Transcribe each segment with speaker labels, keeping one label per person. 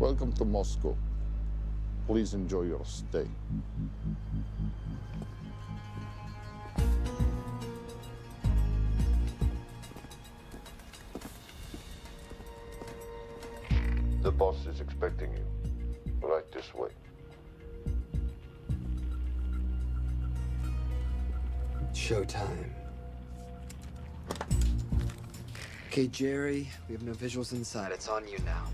Speaker 1: Welcome to Moscow. Please enjoy your stay.
Speaker 2: The boss is expecting you. Right this way.
Speaker 3: Showtime. Okay, Jerry, we have no visuals inside. It's on you now.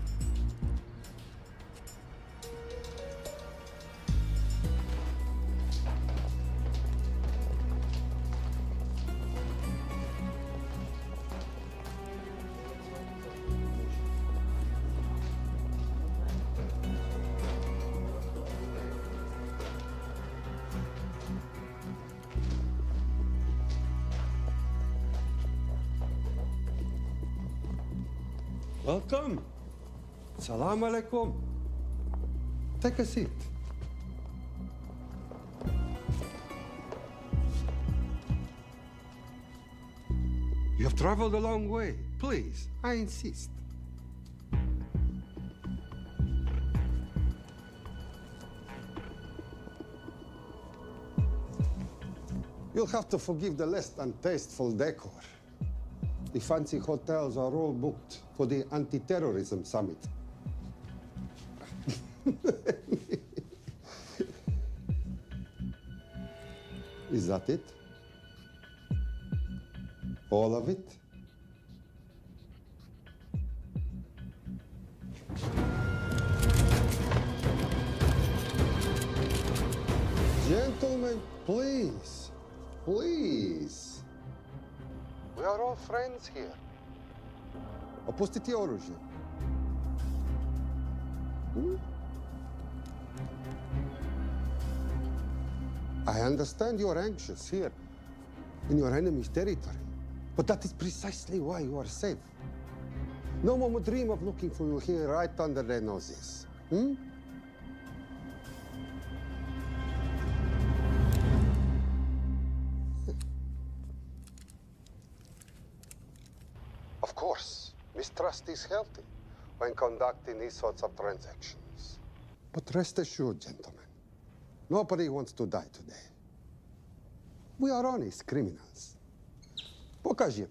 Speaker 4: Welcome. Salam alaikum. Take a seat. You have traveled a long way. Please, I insist. You'll have to forgive the less than tasteful decor. The fancy hotels are all booked for the anti-terrorism summit. Is that it? All of it? Gentlemen, please, please. We are all friends here. Opustite oružje. I understand you are anxious here, in your enemy's territory. But that is precisely why you are safe. No one would dream of looking for you here right under their noses. Of course, mistrust is healthy when conducting these sorts of transactions. But rest assured, gentlemen, nobody wants to die today. We are honest criminals. Pokażemy.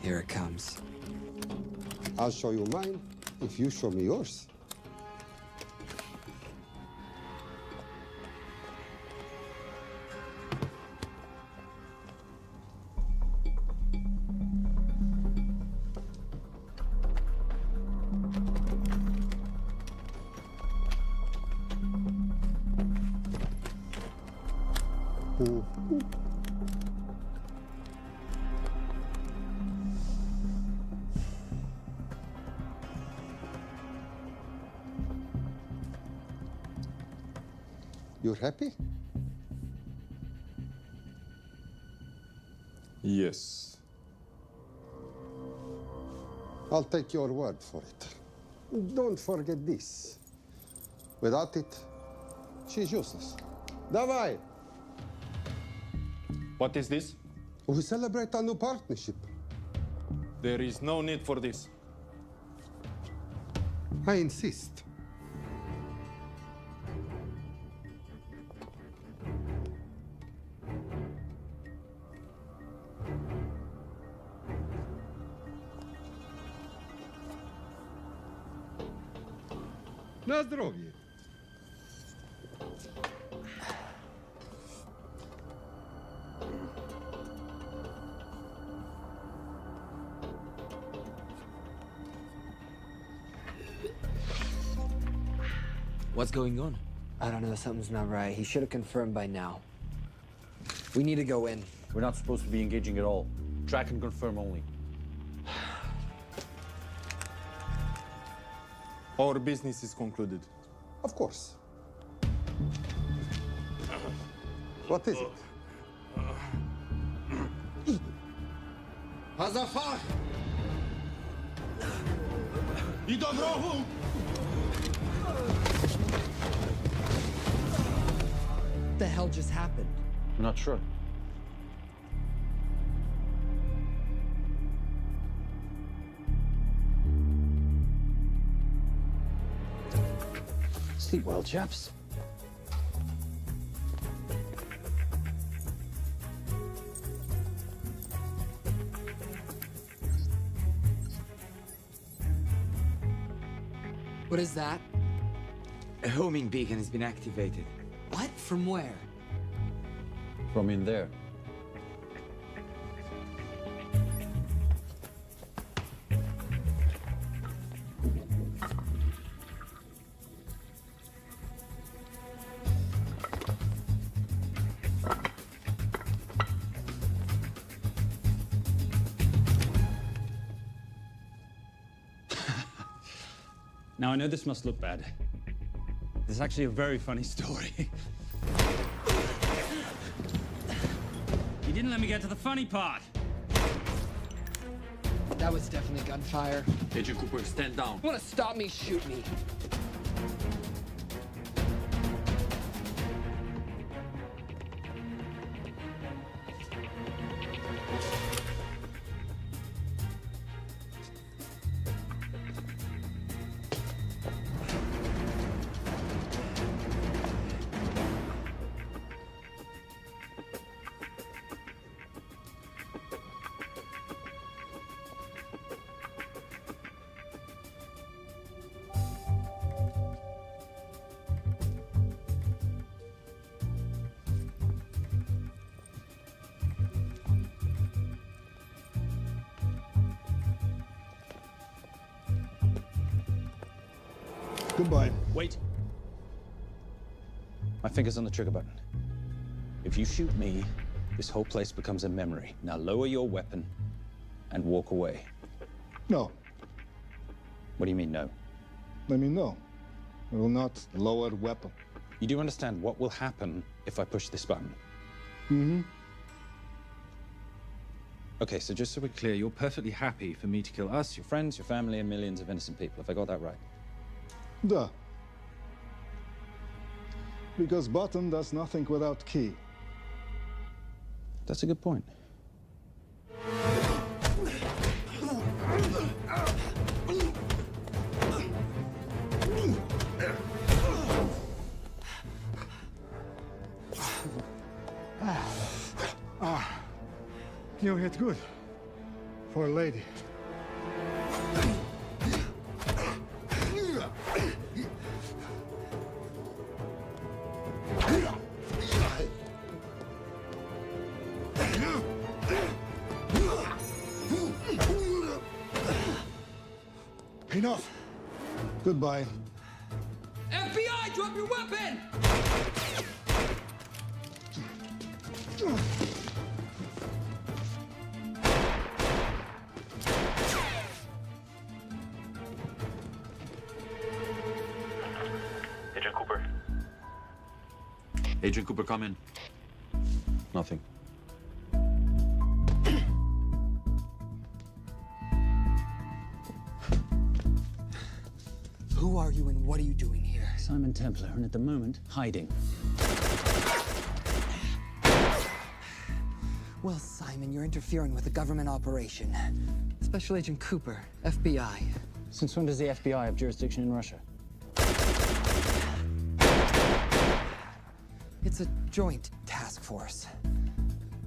Speaker 3: Here it comes.
Speaker 4: I'll show you mine if you show me yours. You're happy?
Speaker 1: Yes.
Speaker 4: I'll take your word for it. Don't forget this. Without it, she's useless. Давай!
Speaker 5: What is this?
Speaker 4: We celebrate our new partnership.
Speaker 5: There is no need for this.
Speaker 4: I insist. Na zdrowie.
Speaker 3: What's going on? I don't know, something's not right. He should have confirmed by now. We need to go in.
Speaker 6: We're not supposed to be engaging at all. Track and confirm only.
Speaker 5: Our business is concluded.
Speaker 4: Of course. What is it?
Speaker 7: Hazafar! I do rowu!
Speaker 3: What the hell just happened?
Speaker 6: I'm not sure.
Speaker 3: Sleep well, chaps. What is that?
Speaker 8: A homing beacon has been activated.
Speaker 3: What? From where?
Speaker 6: From in there.
Speaker 9: Now, I know this must look bad. This is actually a very funny story. You didn't let me get to the funny part.
Speaker 3: That was definitely gunfire.
Speaker 8: Agent Cooper, stand down.
Speaker 3: You wanna stop me, shoot me.
Speaker 7: Goodbye.
Speaker 6: Wait. My finger's on the trigger button. If you shoot me, this whole place becomes a memory. Now lower your weapon and walk away.
Speaker 7: No,
Speaker 6: What do you mean, no?
Speaker 7: let me know. I will not lower weapon.
Speaker 6: You do understand what will happen if I push this button?
Speaker 7: Mm-hmm.
Speaker 6: Okay, so just so we're clear, you're perfectly happy for me to kill us, your friends, your family, and millions of innocent people. Have I got that right?
Speaker 7: Duh. Because button does nothing without key.
Speaker 6: That's a good point.
Speaker 7: You hit good. For a lady. Enough. Goodbye.
Speaker 3: FBI, drop your weapon!
Speaker 10: Agent Cooper. Agent Cooper, come in.
Speaker 6: Nothing.
Speaker 3: Who are you and what are you doing here?
Speaker 6: Simon Templar, and at the moment, hiding.
Speaker 3: Well, Simon, you're interfering with a government operation. Special Agent Cooper, FBI.
Speaker 6: Since when does the FBI have jurisdiction in Russia?
Speaker 3: It's a joint task force.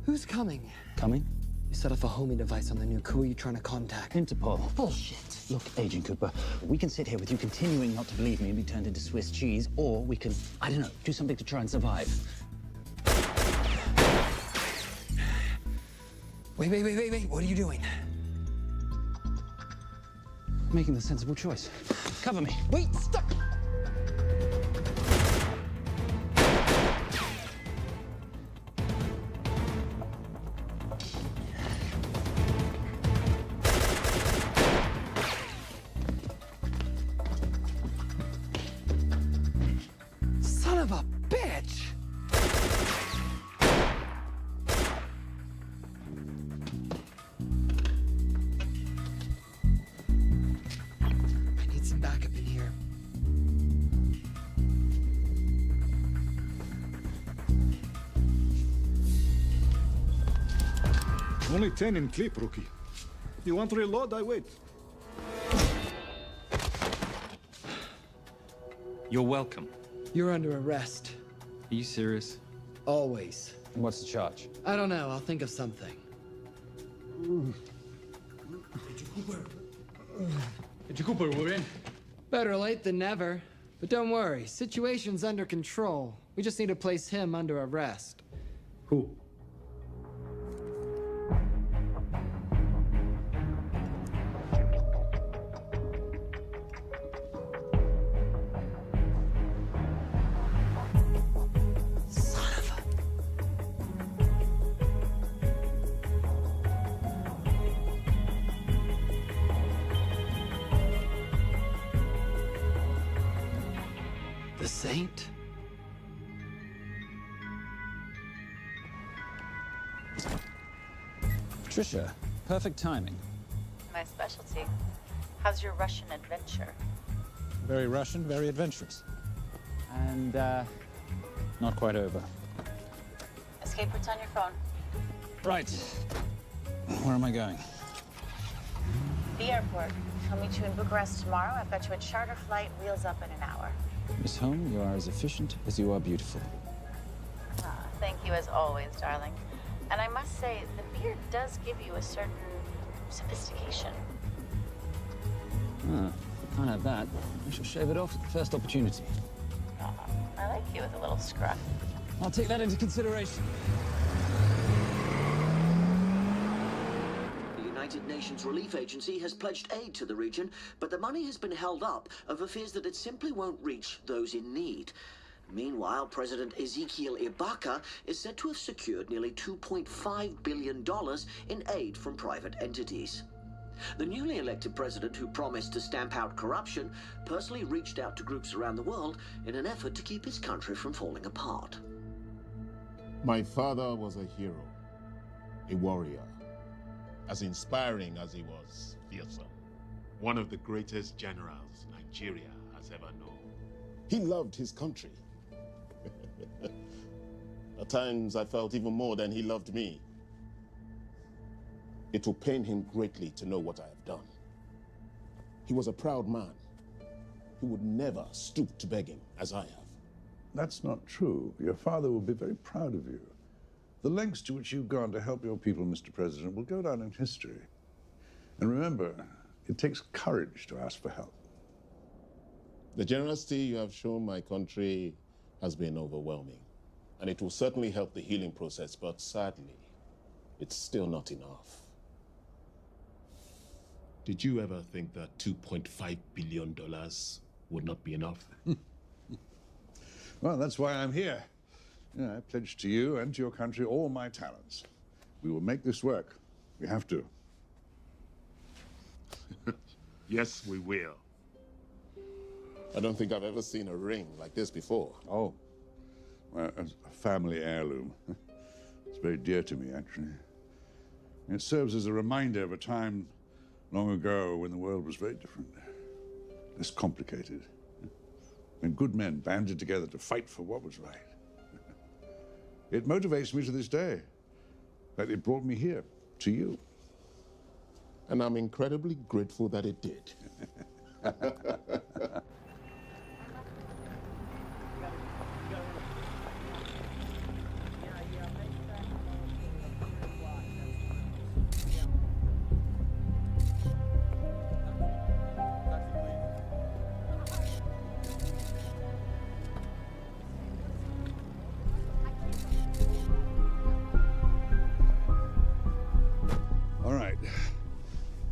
Speaker 3: Who's coming?
Speaker 6: Coming?
Speaker 3: You set off a homing device on the nuke. Who are you trying to contact?
Speaker 6: Interpol.
Speaker 3: Bullshit.
Speaker 6: Look, Agent Cooper, we can sit here with you continuing not to believe me and be turned into Swiss cheese, or we can, I don't know, do something to try and survive.
Speaker 3: Wait. What are you doing?
Speaker 6: Making the sensible choice. Cover me.
Speaker 3: Wait, stop! Son of a bitch! I need some backup in here.
Speaker 7: Only 10 in clip, rookie. You want to reload? I wait.
Speaker 9: You're welcome.
Speaker 3: You're under arrest.
Speaker 9: Are you serious?
Speaker 3: Always.
Speaker 6: What's the charge?
Speaker 3: I don't know. I'll think of something.
Speaker 9: Agent Cooper, we're in.
Speaker 3: Better late than never. But don't worry. Situation's under control. We just need to place him under arrest.
Speaker 9: Who?
Speaker 3: The Saint?
Speaker 6: Patricia, perfect timing.
Speaker 10: My specialty. How's your Russian adventure?
Speaker 6: Very Russian, very adventurous. And, not quite over.
Speaker 10: Escape routes on your phone.
Speaker 6: Right. Where am I going?
Speaker 10: The airport. I'll meet you in Bucharest tomorrow. I've got you a charter flight, wheels up in an hour.
Speaker 6: Miss Holm, you are as efficient as you are beautiful.
Speaker 10: Thank you as always, darling. And I must say, the beard does give you a certain sophistication.
Speaker 6: Ah, can't have that. I shall shave it off at the first opportunity.
Speaker 10: I like you with a little scruff.
Speaker 6: I'll take that into consideration.
Speaker 11: The United Nations Relief Agency has pledged aid to the region, but the money has been held up over fears that it simply won't reach those in need. Meanwhile, President Ezekiel Ibaka is said to have secured nearly $2.5 billion in aid from private entities. The newly elected president, who promised to stamp out corruption, personally reached out to groups around the world in an effort to keep his country from falling apart.
Speaker 1: My father was a hero, a warrior, as inspiring as he was fearsome.
Speaker 12: One of the greatest generals Nigeria has ever known.
Speaker 1: He loved his country. At times, I felt even more than he loved me. It will pain him greatly to know what I have done. He was a proud man who would never stoop to begging as I have.
Speaker 13: That's not true. Your father will be very proud of you. The lengths to which you've gone to help your people, Mr. President, will go down in history. And remember, it takes courage to ask for help.
Speaker 1: The generosity you have shown my country has been overwhelming, and it will certainly help the healing process, but sadly, it's still not enough.
Speaker 12: Did you ever think that $2.5 billion would not be enough?
Speaker 13: Well, that's why I'm here. I pledge to you and to your country all my talents. We will make this work. We have to.
Speaker 12: Yes, we will.
Speaker 1: I don't think I've ever seen a ring like this before.
Speaker 13: Oh, well, a family heirloom. It's very dear to me, actually. It serves as a reminder of a time long ago when the world was very different, less complicated, when good men banded together to fight for what was right. It motivates me to this day. That it brought me here, to you.
Speaker 1: And I'm incredibly grateful that it did.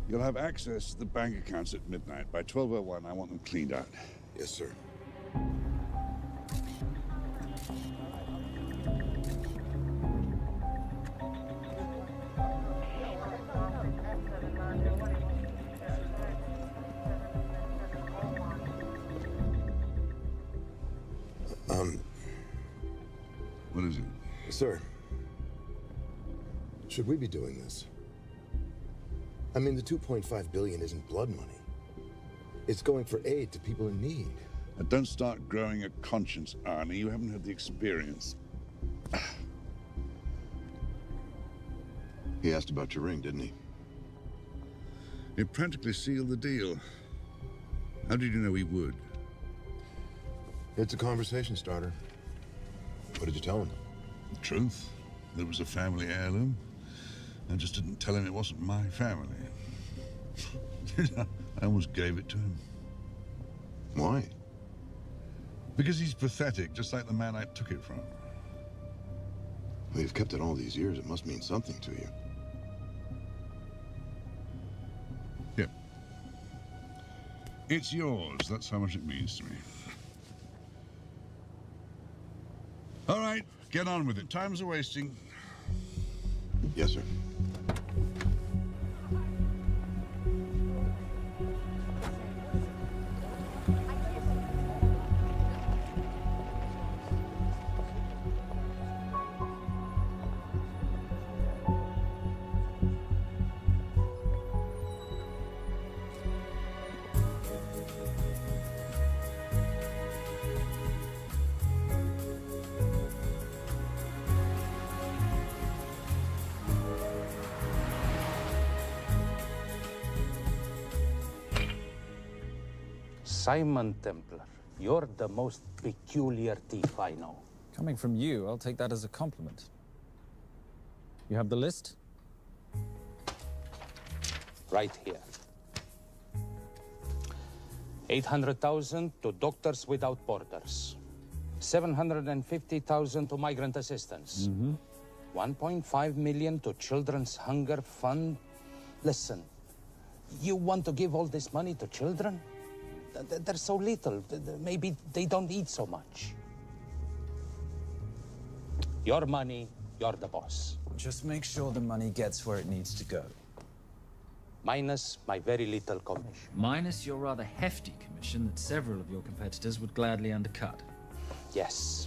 Speaker 13: You'll have access to the bank accounts at midnight. By 12:01, I want them cleaned out.
Speaker 4: Yes, sir.
Speaker 13: What is it?
Speaker 4: Sir, should we be doing this? I mean, the $2.5 billion isn't blood money. It's going for aid to people in need.
Speaker 13: Now, don't start growing a conscience, Arnie. You haven't had the experience.
Speaker 14: He asked about your ring, didn't he?
Speaker 13: It practically sealed the deal. How did you know he would?
Speaker 14: It's a conversation starter. What did you tell him?
Speaker 13: The truth. There was a family heirloom. I just didn't tell him it wasn't my family. I almost gave it to him.
Speaker 14: Why?
Speaker 13: Because he's pathetic, just like the man I took it from.
Speaker 14: Well, you've kept it all these years. It must mean something to you.
Speaker 13: Yep. It's yours. That's how much it means to me. All right, get on with it. Time's a-wasting.
Speaker 14: Yes, sir.
Speaker 6: Simon Templar, you're the most peculiar thief I know.
Speaker 9: Coming from you, I'll take that as a compliment. You have the list?
Speaker 6: Right here. 800,000 to Doctors Without Borders. 750,000 to migrant assistance. 1.5 million to Children's Hunger Fund. Listen, you want to give all this money to children? They're so little. Maybe they don't eat so much. Your money, you're the boss.
Speaker 9: Just make sure the money gets where it needs to go.
Speaker 6: Minus my very little commission.
Speaker 15: Minus your rather hefty commission that several of your competitors would gladly undercut.
Speaker 6: Yes,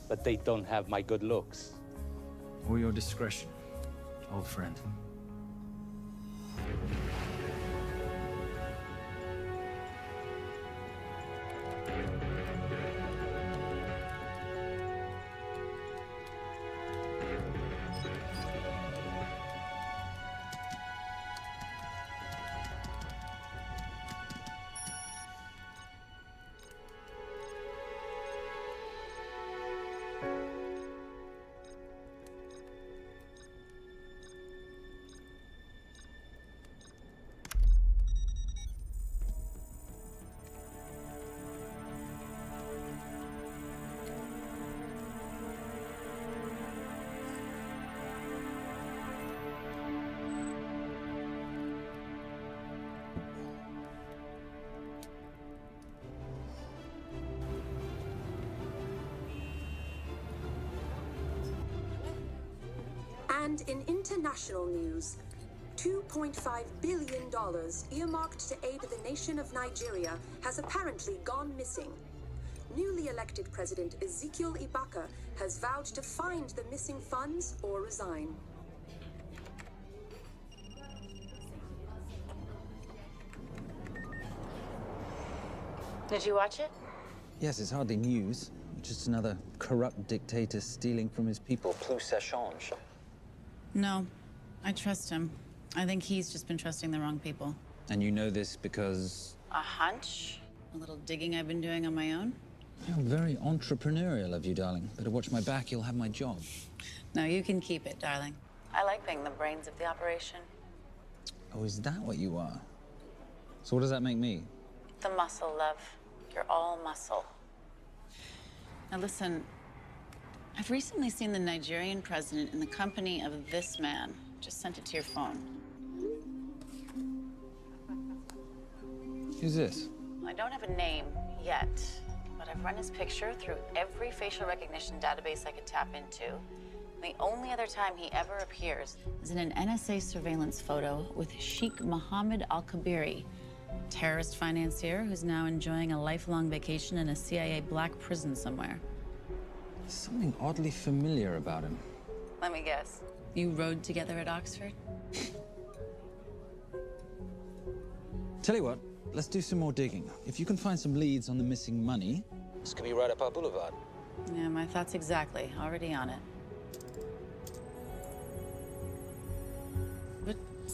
Speaker 6: but they don't have my good looks.
Speaker 15: Or your discretion, old friend.
Speaker 16: And in international news, $2.5 billion earmarked to aid the nation of Nigeria has apparently gone missing. Newly elected President Ezekiel Ibaka has vowed to find the missing funds or resign.
Speaker 10: Did you watch it?
Speaker 9: Yes, it's hardly news. Just another corrupt dictator stealing from his people. Plus ça change.
Speaker 17: No, I trust him. I think he's just been trusting the wrong people.
Speaker 9: And you know this because...
Speaker 17: A hunch? A little digging I've been doing on my own?
Speaker 9: You're very entrepreneurial of you, darling. Better watch my back, you'll have my job.
Speaker 17: No, you can keep it, darling.
Speaker 10: I like being the brains of the operation.
Speaker 9: Oh, is that what you are? So what does that make me?
Speaker 10: The muscle, love. You're all muscle.
Speaker 17: Now listen, I've recently seen the Nigerian president in the company of this man. Just sent it to your phone.
Speaker 9: Who's this?
Speaker 10: I don't have a name yet, but I've run his picture through every facial recognition database I could tap into. The only other time he ever appears
Speaker 17: is in an NSA surveillance photo with Sheikh Mohammed Al-Kabiri, terrorist financier who's now enjoying a lifelong vacation in a CIA black prison somewhere.
Speaker 9: There's something oddly familiar about him.
Speaker 10: Let me guess.
Speaker 17: You rode together at Oxford?
Speaker 9: Tell you what, let's do some more digging. If you can find some leads on the missing money, this could be right up our boulevard.
Speaker 17: Yeah, my thoughts exactly. Already on it.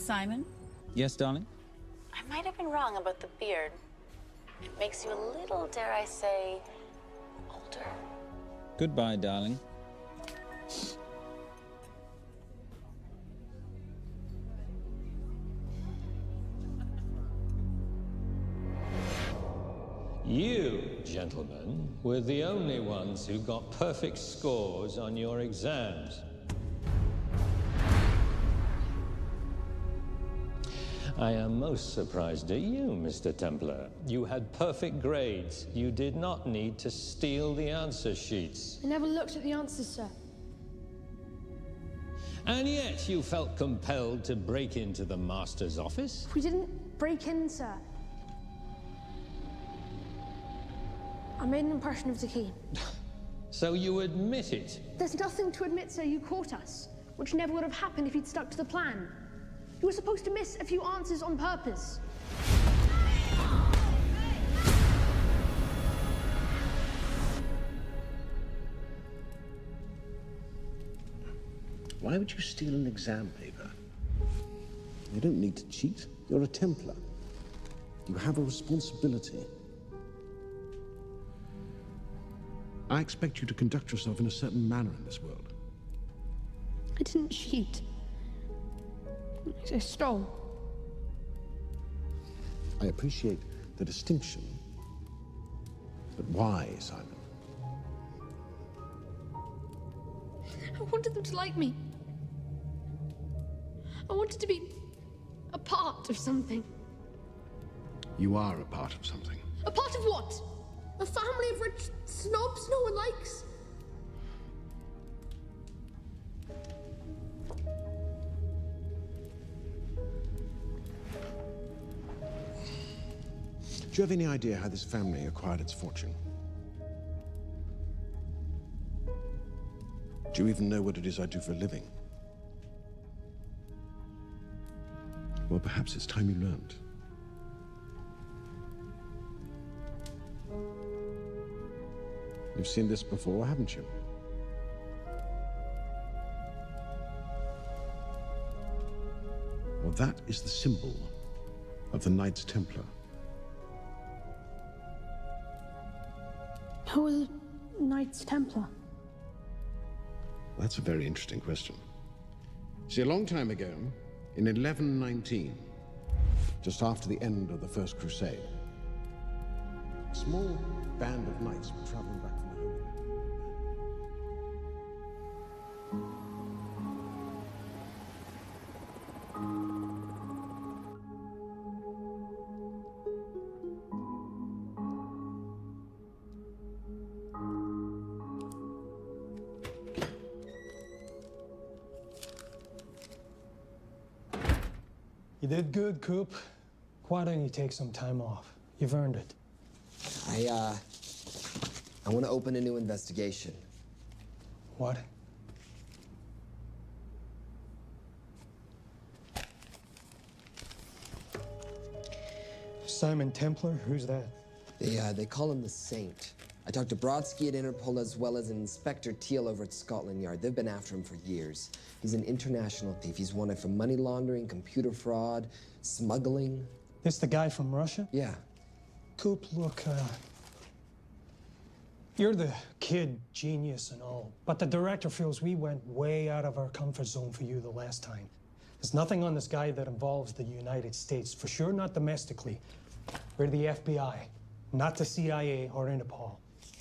Speaker 17: Simon?
Speaker 9: Yes, darling?
Speaker 10: I might have been wrong about the beard. It makes you a little, dare I say, older.
Speaker 9: Goodbye, darling.
Speaker 18: You, gentlemen, were the only ones who got perfect scores on your exams. I am most surprised at you, Mr. Templar. You had perfect grades. You did not need to steal the answer sheets.
Speaker 19: I never looked at the answers, sir.
Speaker 18: And yet you felt compelled to break into the master's office?
Speaker 19: We didn't break in, sir. I made an impression of the key.
Speaker 18: So you admit it?
Speaker 19: There's nothing to admit, sir. You caught us, which never would have happened if you'd stuck to the plan. You were supposed to miss a few answers on purpose.
Speaker 20: Why would you steal an exam paper? You don't need to cheat. You're a Templar. You have a responsibility. I expect you to conduct yourself in a certain manner in this world.
Speaker 19: I didn't cheat. I stole.
Speaker 20: I appreciate the distinction. But why, Simon?
Speaker 19: I wanted them to like me. I wanted to be a part of something.
Speaker 20: You are a part of something.
Speaker 19: A part of what? A family of rich snobs no one likes?
Speaker 20: Do you have any idea how this family acquired its fortune? Do you even know what it is I do for a living? Well, perhaps it's time you learned. You've seen this before, haven't you? Well, that is the symbol of the Knights Templar.
Speaker 19: Who are the Knights Templar?
Speaker 20: That's a very interesting question. See, a long time ago, in 1119, just after the end of the First Crusade, a small band of knights were traveling back from the Holy Land.
Speaker 21: You did good, Coop. Why don't you take some time off? You've earned it.
Speaker 3: I want to open a new investigation.
Speaker 21: What? Simon Templar? Who's that?
Speaker 3: They call him the Saint. I talked to Brodsky at Interpol as well as Inspector Teal over at Scotland Yard. They've been after him for years. He's an international thief. He's wanted for money laundering, computer fraud, smuggling.
Speaker 21: This the guy from Russia?
Speaker 3: Yeah.
Speaker 21: Coop, look, you're the kid genius and all, but the director feels we went way out of our comfort zone for you the last time. There's nothing on this guy that involves the United States, for sure not domestically. We're the FBI, not the CIA or Interpol.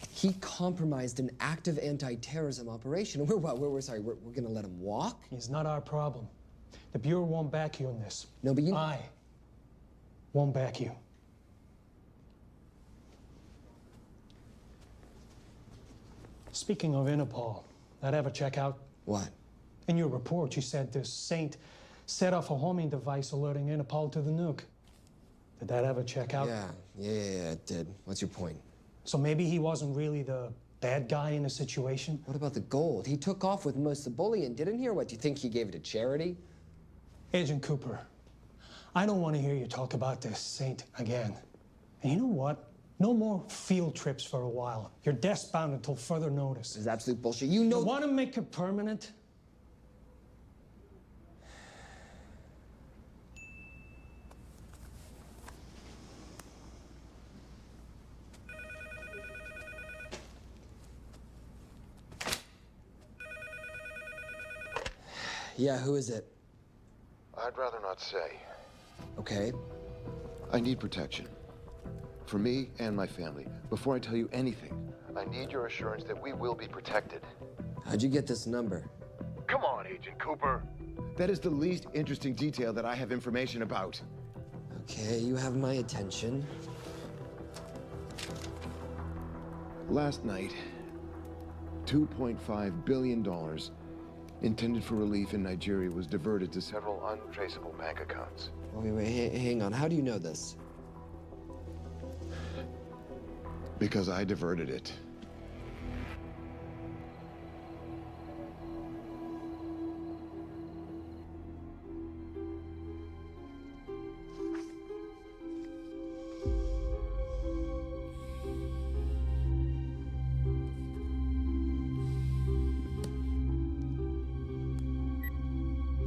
Speaker 3: He compromised an active anti-terrorism operation. We're gonna let him walk?
Speaker 21: It's not our problem. The Bureau won't back you on this.
Speaker 3: No, but
Speaker 21: I won't back you. Speaking of Interpol, that ever check out?
Speaker 3: What?
Speaker 21: In your report, you said this Saint set off a homing device alerting Interpol to the nuke. Did that ever check out?
Speaker 3: Yeah, it did. What's your point?
Speaker 21: So maybe he wasn't really the bad guy in the situation?
Speaker 3: What about the gold? He took off with most of the bullion, didn't he? Or what, do you think he gave it to charity?
Speaker 21: Agent Cooper, I don't want to hear you talk about this Saint again. And you know what? No more field trips for a while. You're desk-bound until further notice.
Speaker 3: This is absolute bullshit. You know...
Speaker 21: You want to make it permanent?
Speaker 3: Yeah, who is it?
Speaker 14: I'd rather not say.
Speaker 3: Okay.
Speaker 14: I need protection. For me and my family. Before I tell you anything, I need your assurance that we will be protected.
Speaker 3: How'd you get this number?
Speaker 14: Come on, Agent Cooper. That is the least interesting detail that I have information about.
Speaker 3: Okay, you have my attention.
Speaker 14: Last night, $2.5 billion intended for relief in Nigeria was diverted to several untraceable bank accounts.
Speaker 3: Wait, hang on. How do you know this?
Speaker 14: Because I diverted it.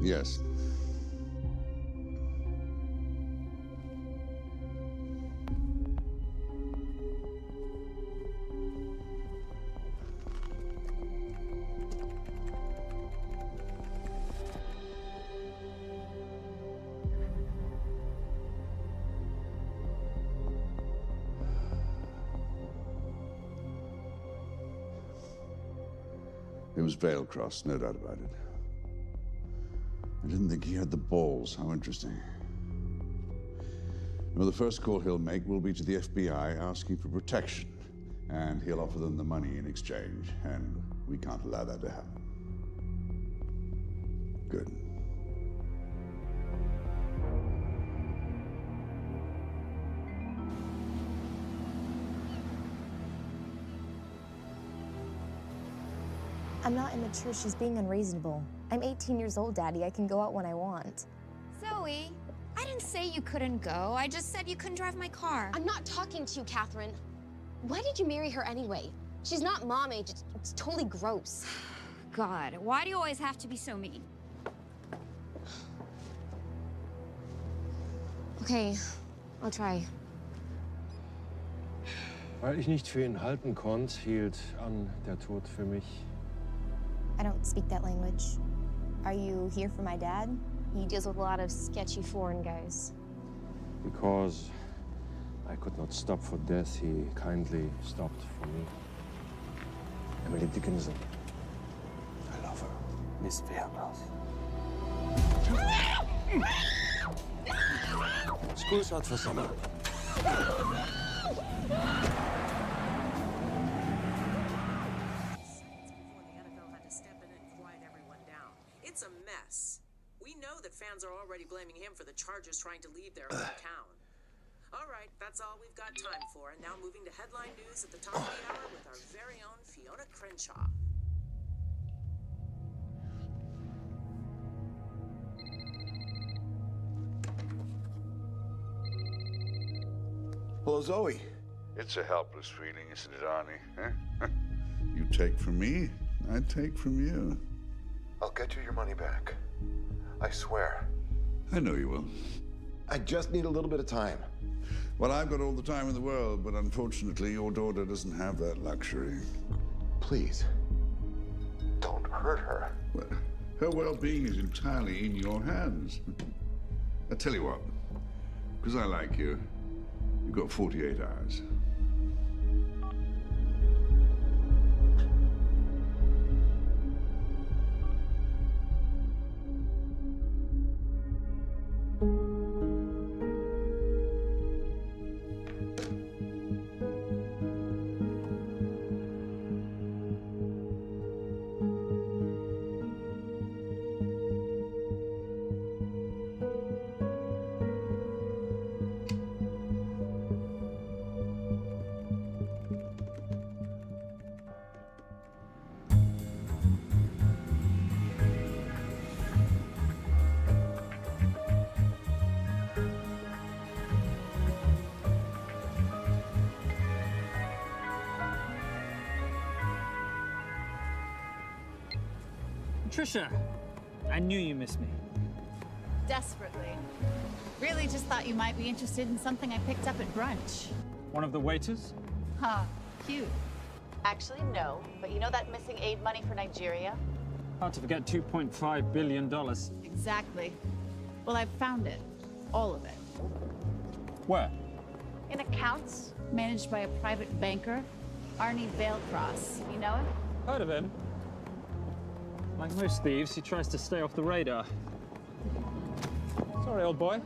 Speaker 13: Yes. It was Veilcross, no doubt about it. I didn't think he had the balls. How interesting. Well, the first call he'll make will be to the FBI asking for protection. And he'll offer them the money in exchange. And we can't allow that to happen. Good.
Speaker 2: I'm not immature. She's being unreasonable. I'm 18 years old, Daddy. I can go out when I want.
Speaker 22: Zoe, I didn't say you couldn't go. I just said you couldn't drive my car.
Speaker 23: I'm not talking to you, Catherine. Why did you marry her anyway? She's not mom age. It's totally gross.
Speaker 22: God, why do you always have to be so mean?
Speaker 2: Okay, I'll try.
Speaker 24: Weil ich nicht für ihn halten konnte, hielt an der Tod für mich.
Speaker 2: I don't speak that language. Are you here for my dad? He deals with a lot of sketchy foreign guys.
Speaker 24: Because I could not stop for death, he kindly stopped for me. Emily Dickinson. I love her. Miss Fairmouth. School's out for summer.
Speaker 25: It's a mess. We know that fans are already blaming him for the Chargers trying to leave their hometown. All right, that's all we've got time for. And now moving to headline news at the top of the hour with our very own Fiona Crenshaw.
Speaker 14: Hello, Zoe.
Speaker 13: It's a helpless feeling, isn't it, Arnie? Huh? You take from me, I take from you.
Speaker 14: I'll get you your money back. I swear.
Speaker 13: I know you will.
Speaker 14: I just need a little bit of time.
Speaker 13: Well, I've got all the time in the world, but unfortunately, your daughter doesn't have that luxury.
Speaker 14: Please, don't hurt her.
Speaker 13: Well, her well-being is entirely in your hands. I tell you what, because I like you, you've got 48 hours.
Speaker 15: Trisha, I knew you missed me.
Speaker 10: Desperately. Really just thought you might be interested in something I picked up at brunch.
Speaker 15: One of the waiters?
Speaker 10: Huh, cute. Actually, no. But you know that missing aid money for Nigeria?
Speaker 9: Hard to forget $2.5 billion.
Speaker 17: Exactly. Well, I've found it. All of it.
Speaker 9: Where?
Speaker 17: In accounts managed by a private banker, Arnie Veilcross. You know him?
Speaker 9: Heard of him. Like most thieves, he tries to stay off the radar. Sorry, old boy.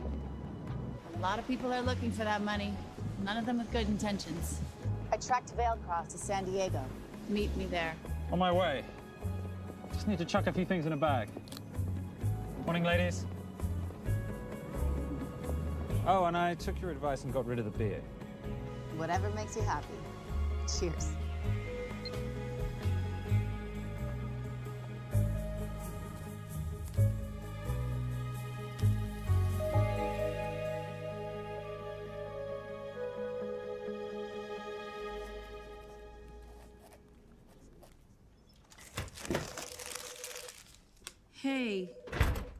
Speaker 17: A lot of people are looking for that money. None of them with good intentions. I tracked Veilcross to San Diego. Meet me there.
Speaker 9: On my way. Just need to chuck a few things in a bag. Morning, ladies. Oh, and I took your advice and got rid of the beer.
Speaker 10: Whatever makes you happy. Cheers.
Speaker 5: Hey.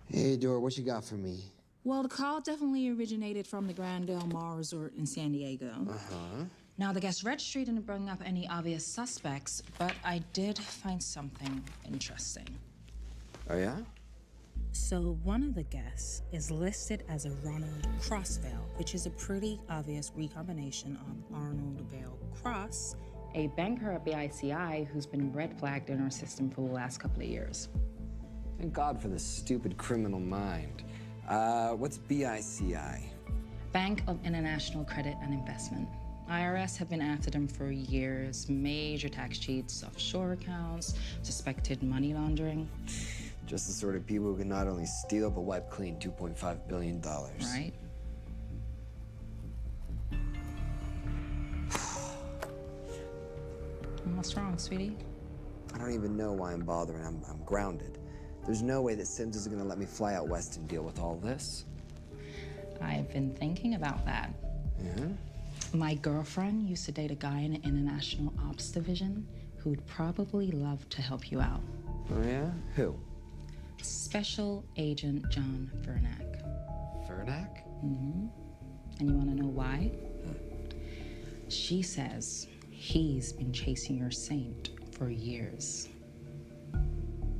Speaker 3: Hey, Dora, what you got for me?
Speaker 5: Well, the call definitely originated from the Grand Del Mar Resort in San Diego.
Speaker 3: Uh-huh.
Speaker 5: Now, the guest registry didn't bring up any obvious suspects, but I did find something interesting.
Speaker 3: Oh, yeah?
Speaker 5: So one of the guests is listed as a Ronald Crossvale, which is a pretty obvious recombination of Arnold Vale Cross, a banker at BICI who's been red flagged in our system for the last couple of years.
Speaker 3: Thank God for this stupid criminal mind. What's BICI?
Speaker 5: Bank of International Credit and Investment. IRS have been after them for years. Major tax cheats, offshore accounts, suspected money laundering.
Speaker 3: Just the sort of people who can not only steal but wipe clean $2.5 billion.
Speaker 5: Right. What's wrong, sweetie?
Speaker 3: I don't even know why I'm bothering. I'm grounded. There's no way that Sims is gonna let me fly out west and deal with all this.
Speaker 5: I've been thinking about that.
Speaker 3: Yeah?
Speaker 5: My girlfriend used to date a guy in the International Ops Division who'd probably love to help you out.
Speaker 3: Oh, yeah? Who?
Speaker 5: Special Agent John Vernack.
Speaker 3: Vernack?
Speaker 5: Mm-hmm. And you want to know why? She says he's been chasing your saint for years.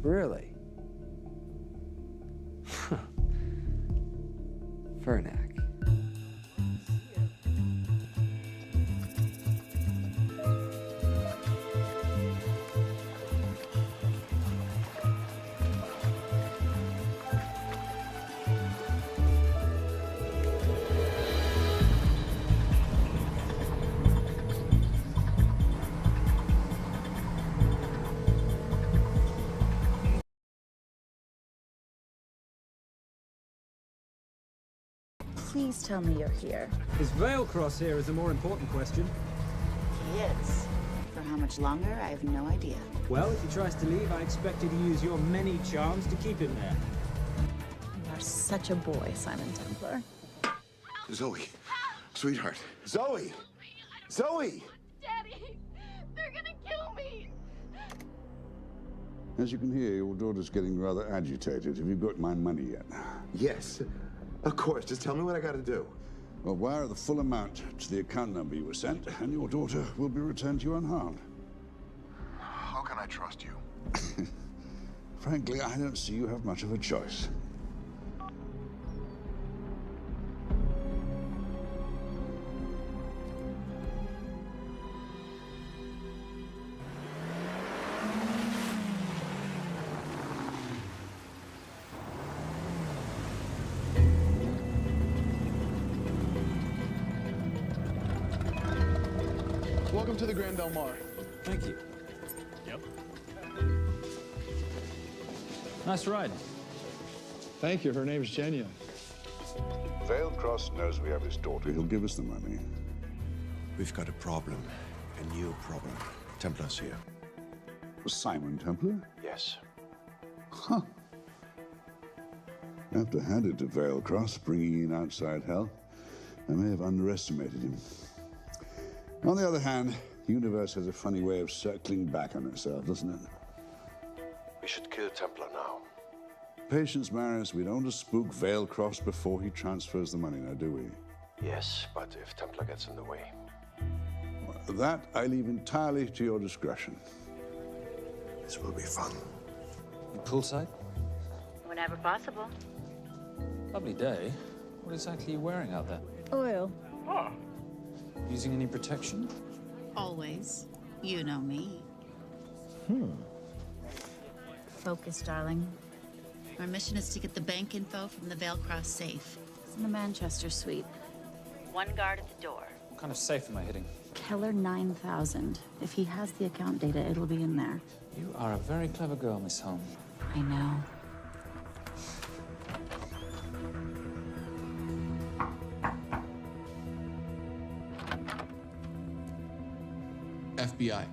Speaker 3: Really? Vernack.
Speaker 17: Please tell me you're here.
Speaker 9: Is Veilcross here is a more important question.
Speaker 17: He is. For how much longer, I have no idea.
Speaker 9: Well, if he tries to leave, I expect you to use your many charms to keep him there.
Speaker 17: You are such a boy, Simon Templar.
Speaker 14: Zoe, sweetheart. Zoe! Zoe!
Speaker 19: Daddy, they're gonna kill me.
Speaker 13: As you can hear, your daughter's getting rather agitated. Have you got my money yet?
Speaker 14: Yes, of course. Just tell me what I gotta do.
Speaker 13: Well, wire the full amount to the account number you were sent, and your daughter will be returned to you unharmed.
Speaker 14: How can I trust you?
Speaker 13: Frankly, I don't see you have much of a choice.
Speaker 7: Welcome to the Grand Del Mar.
Speaker 9: Thank you.
Speaker 7: Yep.
Speaker 9: Nice ride.
Speaker 7: Thank you. Her name's Genya.
Speaker 13: Veilcross knows we have his daughter. He'll give us the money.
Speaker 14: We've got a problem. A new problem. Templar's here.
Speaker 13: Was Simon Templar?
Speaker 14: Yes.
Speaker 13: Huh. I have to hand it to Veilcross, bringing in outside help. I may have underestimated him. On the other hand, the universe has a funny way of circling back on itself, doesn't it?
Speaker 14: We should kill Templar now.
Speaker 13: Patience, Maris. We don't want to spook Veilcross before he transfers the money, now, do we?
Speaker 14: Yes, but if Templar gets in the way.
Speaker 13: Well, that I leave entirely to your discretion.
Speaker 14: This will be fun.
Speaker 9: Poolside?
Speaker 17: Whenever possible.
Speaker 9: Lovely day. What exactly are you wearing out there?
Speaker 17: Oil.
Speaker 9: Using any protection?
Speaker 17: Always. You know me. Focus, darling. Our mission is to get the bank info from the Veilcross safe. It's in the Manchester suite. One guard at the door.
Speaker 9: What kind of safe am I hitting?
Speaker 17: Keller 9000. If he has the account data, it'll be in there.
Speaker 9: You are a very clever girl, Miss Holmes.
Speaker 17: I know.
Speaker 1: FBI.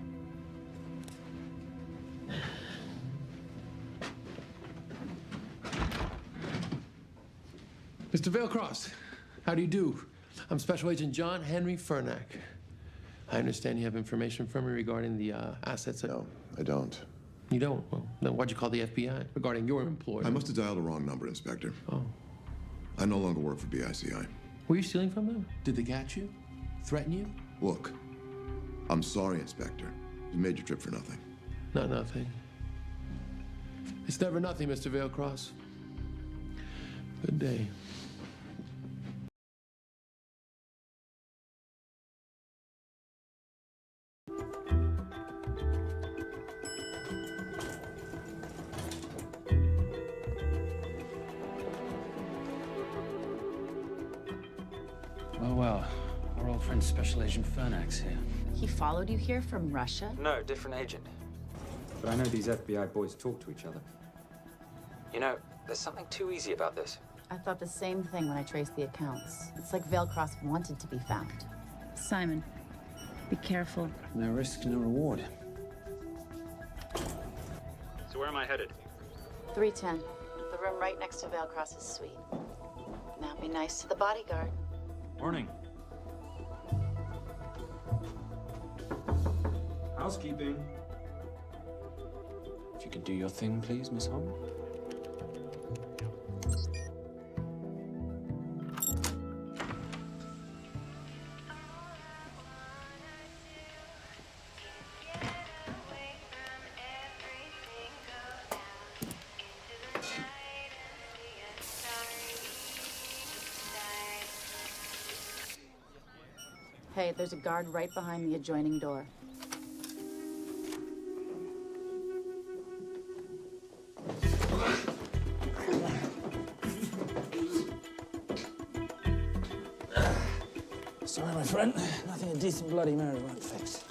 Speaker 1: Mr. Veilcross, how do you do? I'm Special Agent John Henry Fernack. I understand you have information from me regarding the assets.
Speaker 14: No, I don't.
Speaker 1: You don't? Well, then why'd you call the FBI regarding your employer?
Speaker 14: I must have dialed the wrong number, Inspector.
Speaker 1: Oh.
Speaker 14: I no longer work for BICI.
Speaker 1: Were you stealing from them? Did they catch you? Threaten you?
Speaker 14: Look, I'm sorry, Inspector. You made your trip for nothing.
Speaker 1: Not nothing. It's never nothing, Mr. Veilcross. Good day.
Speaker 15: Well, our old friend Special Agent Fernack's here.
Speaker 17: He followed you here from Russia?
Speaker 15: No, different agent. But I know these FBI boys talk to each other. You know, there's something too easy about this.
Speaker 17: I thought the same thing when I traced the accounts. It's like Veilcross wanted to be found. Simon, be careful.
Speaker 15: No risk, no reward.
Speaker 4: So where am I headed?
Speaker 17: 310. The room right next to Veilcross's suite. Now be nice to the bodyguard.
Speaker 4: Morning. Housekeeping.
Speaker 9: If you could do your thing, please, Miss Holmes.
Speaker 17: Hey, there's a guard right behind the adjoining door.
Speaker 9: Sorry, my friend. Nothing a decent Bloody Mary won't fix.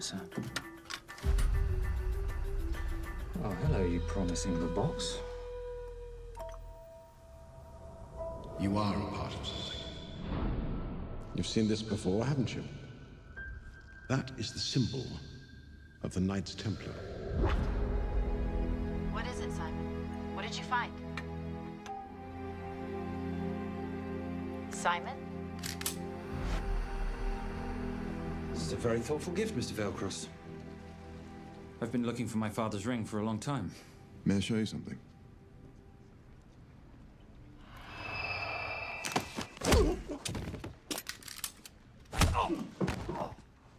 Speaker 9: Sound. Oh, hello, you promising the box.
Speaker 20: You are a part of something. You've seen this before, haven't you? That is the symbol of the Knights Templar.
Speaker 17: What is it, Simon? What did you find? Simon?
Speaker 15: This is a very thoughtful gift, Mr. Veilcross. I've been looking for my father's ring for a long time.
Speaker 14: May I show you something?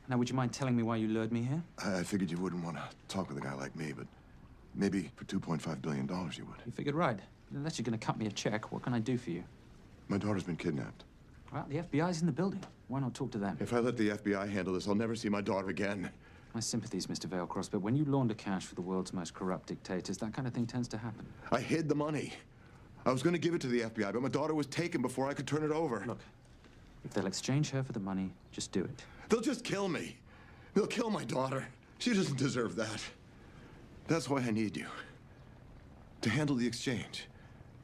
Speaker 15: Now, would you mind telling me why you lured me here?
Speaker 14: I figured you wouldn't want to talk with a guy like me, but maybe for $2.5 billion you would.
Speaker 15: You figured right. Unless you're going to cut me a check, what can I do for you?
Speaker 14: My daughter's been kidnapped.
Speaker 15: Well, the FBI's in the building. Why not talk to them?
Speaker 14: If I let the FBI handle this, I'll never see my daughter again.
Speaker 15: My sympathies, Mr. Veilcross, but when you launder cash for the world's most corrupt dictators, that kind of thing tends to happen.
Speaker 14: I hid the money. I was going to give it to the FBI, but my daughter was taken before I could turn it over.
Speaker 15: Look, if they'll exchange her for the money, just do it.
Speaker 14: They'll just kill me. They'll kill my daughter. She doesn't deserve that. That's why I need you. To handle the exchange.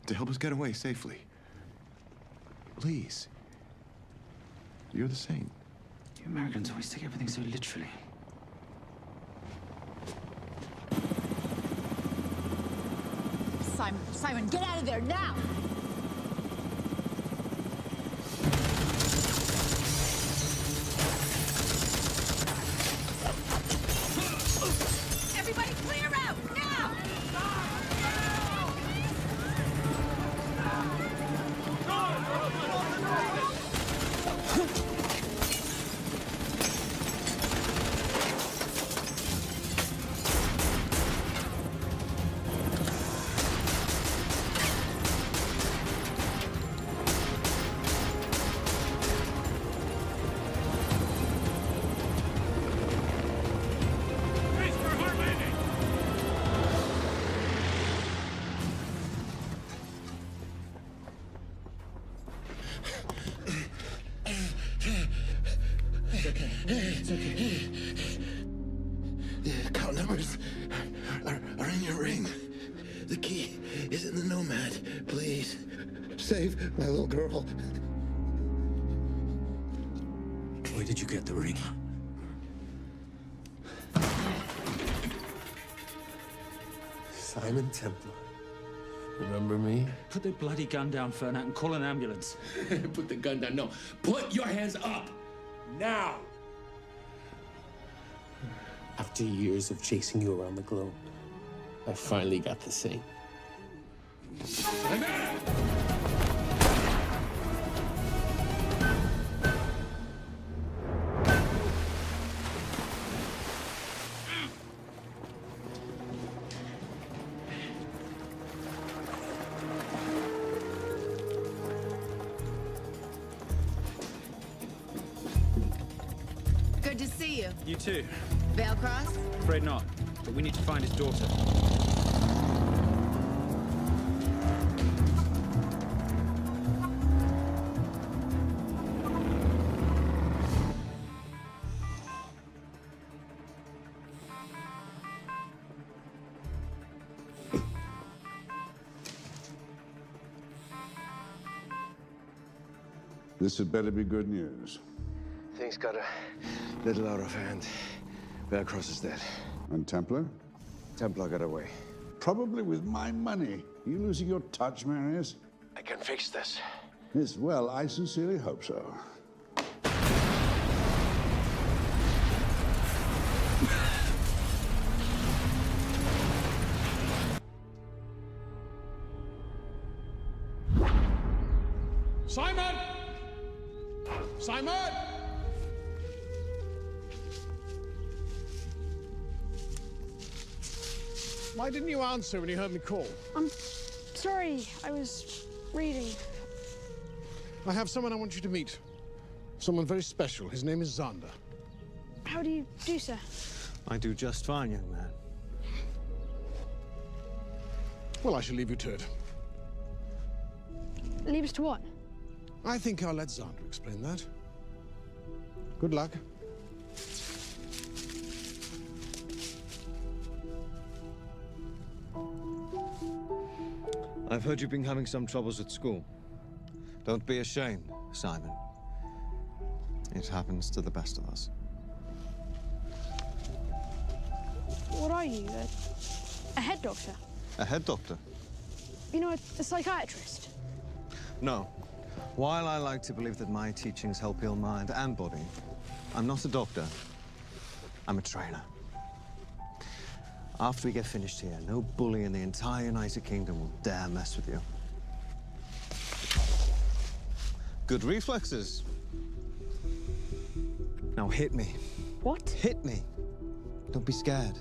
Speaker 14: To help us get away safely. Please. You're the saint.
Speaker 15: You Americans always take everything so literally.
Speaker 17: Simon. Simon, get out of there now!
Speaker 22: Everybody clear out, now!
Speaker 1: It's okay.
Speaker 6: The account numbers are in your ring. The key is in the Nomad. Please, save my little girl. Where did you get the ring?
Speaker 1: Simon Templar. Remember me?
Speaker 9: Put the bloody gun down, Fernak, and call an ambulance.
Speaker 1: Put the gun down. No. Put your hands up. Now. After years of chasing you around the globe, I finally got the same.
Speaker 17: Good to see you.
Speaker 9: You too.
Speaker 17: Vale Cross?
Speaker 9: Afraid not, but we need to find his daughter.
Speaker 13: This had better be good news.
Speaker 6: Things got a little out of hand. Velcross is dead.
Speaker 13: And Templar?
Speaker 6: Templar got away.
Speaker 13: Probably with my money. Are you losing your touch, Marius?
Speaker 6: I can fix this.
Speaker 13: Yes, well, I sincerely hope so.
Speaker 20: Simon! Simon! Why didn't you answer when you heard me call?
Speaker 19: I'm sorry, I was reading.
Speaker 20: I have someone I want you to meet. Someone very special. His name is Zander.
Speaker 19: How do you do, sir?
Speaker 24: I do just fine, young man.
Speaker 20: Well, I shall leave you to it.
Speaker 19: Leave us to what?
Speaker 20: I think I'll let Zander explain that. Good luck.
Speaker 24: I've heard you've been having some troubles at school. Don't be ashamed, Simon. It happens to the best of us.
Speaker 19: What are you, a head doctor?
Speaker 24: A head doctor?
Speaker 19: You know, a psychiatrist?
Speaker 24: No. While I like to believe that my teachings help heal mind and body, I'm not a doctor. I'm a trainer. After we get finished here, no bully in the entire United Kingdom will dare mess with you. Good reflexes. Now hit me.
Speaker 19: What?
Speaker 24: Hit me. Don't be scared.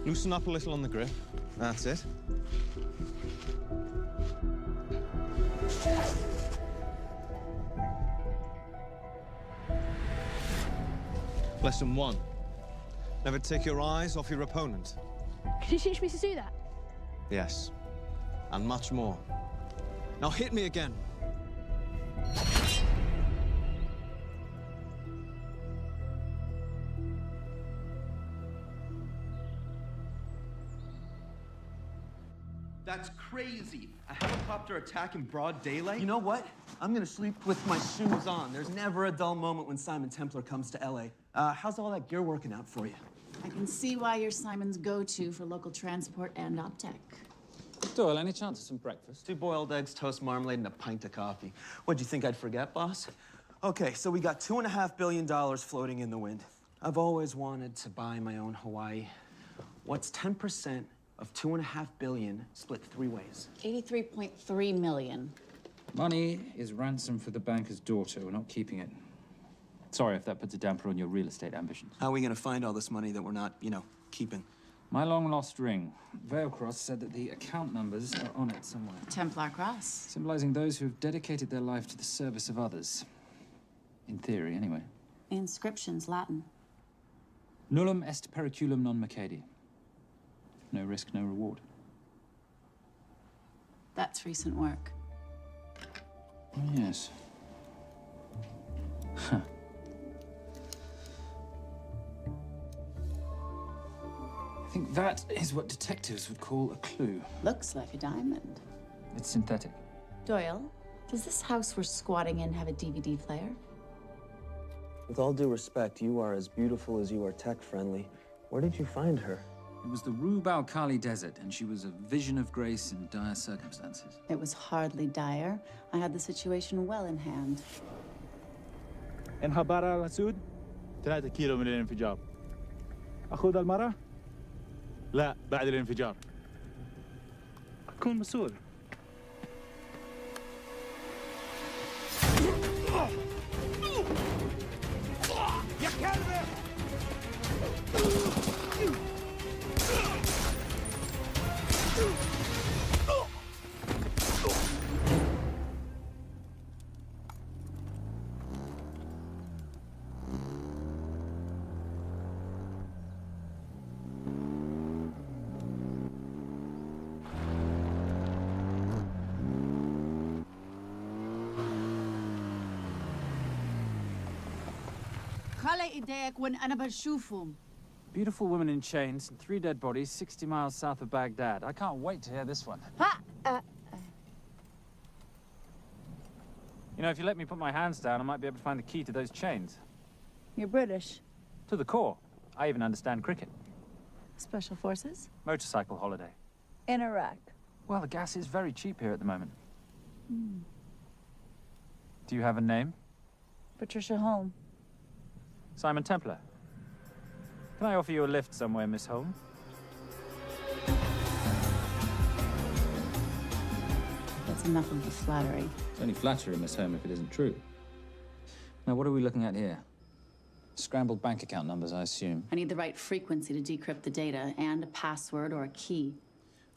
Speaker 24: Loosen up a little on the grip. That's it. Lesson 1. Never take your eyes off your opponent.
Speaker 19: Can you teach me to do that?
Speaker 24: Yes. And much more. Now hit me again.
Speaker 8: That's crazy. A helicopter attack in broad daylight? You know what? I'm gonna sleep with my shoes on. There's never a dull moment when Simon Templar comes to LA. How's all that gear working out for you?
Speaker 17: I can see why you're Simon's go-to for local transport and optech.
Speaker 9: Doyle, any chance of some breakfast?
Speaker 8: 2 boiled eggs, toast, marmalade, and a pint of coffee. What'd you think I'd forget, boss? Okay, so we got $2.5 billion floating in the wind. I've always wanted to buy my own Hawaii. What's 10% of $2.5 billion split 3 ways?
Speaker 17: 83.3 million.
Speaker 9: Money is ransom for the banker's daughter. We're not keeping it. Sorry if that puts a damper on your real estate ambitions.
Speaker 8: How are we gonna find all this money that we're not, keeping?
Speaker 9: My long-lost ring. Veilcross said that the account numbers are on it somewhere.
Speaker 17: Templar cross.
Speaker 9: Symbolizing those who have dedicated their life to the service of others. In theory, anyway.
Speaker 17: The inscription's Latin.
Speaker 9: Nullum est periculum non mercedi. No risk, no reward.
Speaker 17: That's recent work.
Speaker 9: Oh, yes. Huh. I think that is what detectives would call a clue.
Speaker 17: Looks like a diamond.
Speaker 9: It's synthetic.
Speaker 17: Doyle, does this house we're squatting in have a DVD player?
Speaker 8: With all due respect, you are as beautiful as you are tech-friendly. Where did you find her?
Speaker 9: It was the Rub al-Khali Desert, and she was a vision of grace in dire circumstances.
Speaker 17: It was hardly dire. I had the situation well in hand.
Speaker 11: انخبر على السود 3 كيلو من الانفجار. أخذ المرة؟ لا بعد الانفجار. أكون مسؤول. يا كلبة!
Speaker 17: خلي ايديك وين أنا بشوفهم.
Speaker 9: Beautiful woman in chains and 3 dead bodies 60 miles south of Baghdad. I can't wait to hear this one. You know, if you let me put my hands down, I might be able to find the key to those chains.
Speaker 17: You're British.
Speaker 9: To the core. I even understand cricket.
Speaker 17: Special forces?
Speaker 9: Motorcycle holiday.
Speaker 17: In Iraq.
Speaker 9: Well, the gas is very cheap here at the moment. Do you have a name?
Speaker 17: Patricia Holm.
Speaker 9: Simon Templar. Can I offer you a lift somewhere, Miss Holm?
Speaker 17: That's enough of the flattery.
Speaker 9: It's only flattery, Miss Holm, if it isn't true. Now, what are we looking at here? Scrambled bank account numbers, I assume.
Speaker 17: I need the right frequency to decrypt the data and a password or a key.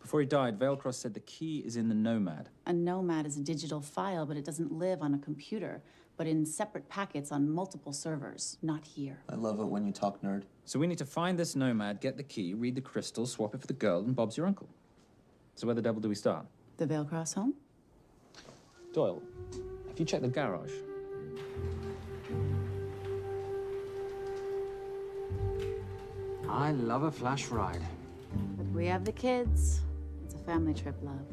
Speaker 9: Before he died, Veilcross said the key is in the Nomad.
Speaker 17: A Nomad is a digital file, but it doesn't live on a computer, but in separate packets on multiple servers, not here.
Speaker 8: I love it when you talk nerd.
Speaker 9: So we need to find this Nomad, get the key, read the crystal, swap it for the girl, and Bob's your uncle. So where the devil do we start?
Speaker 17: The Veilcross home?
Speaker 9: Doyle, have you checked the garage? I love a flash ride.
Speaker 17: But we have the kids. It's a family trip, love.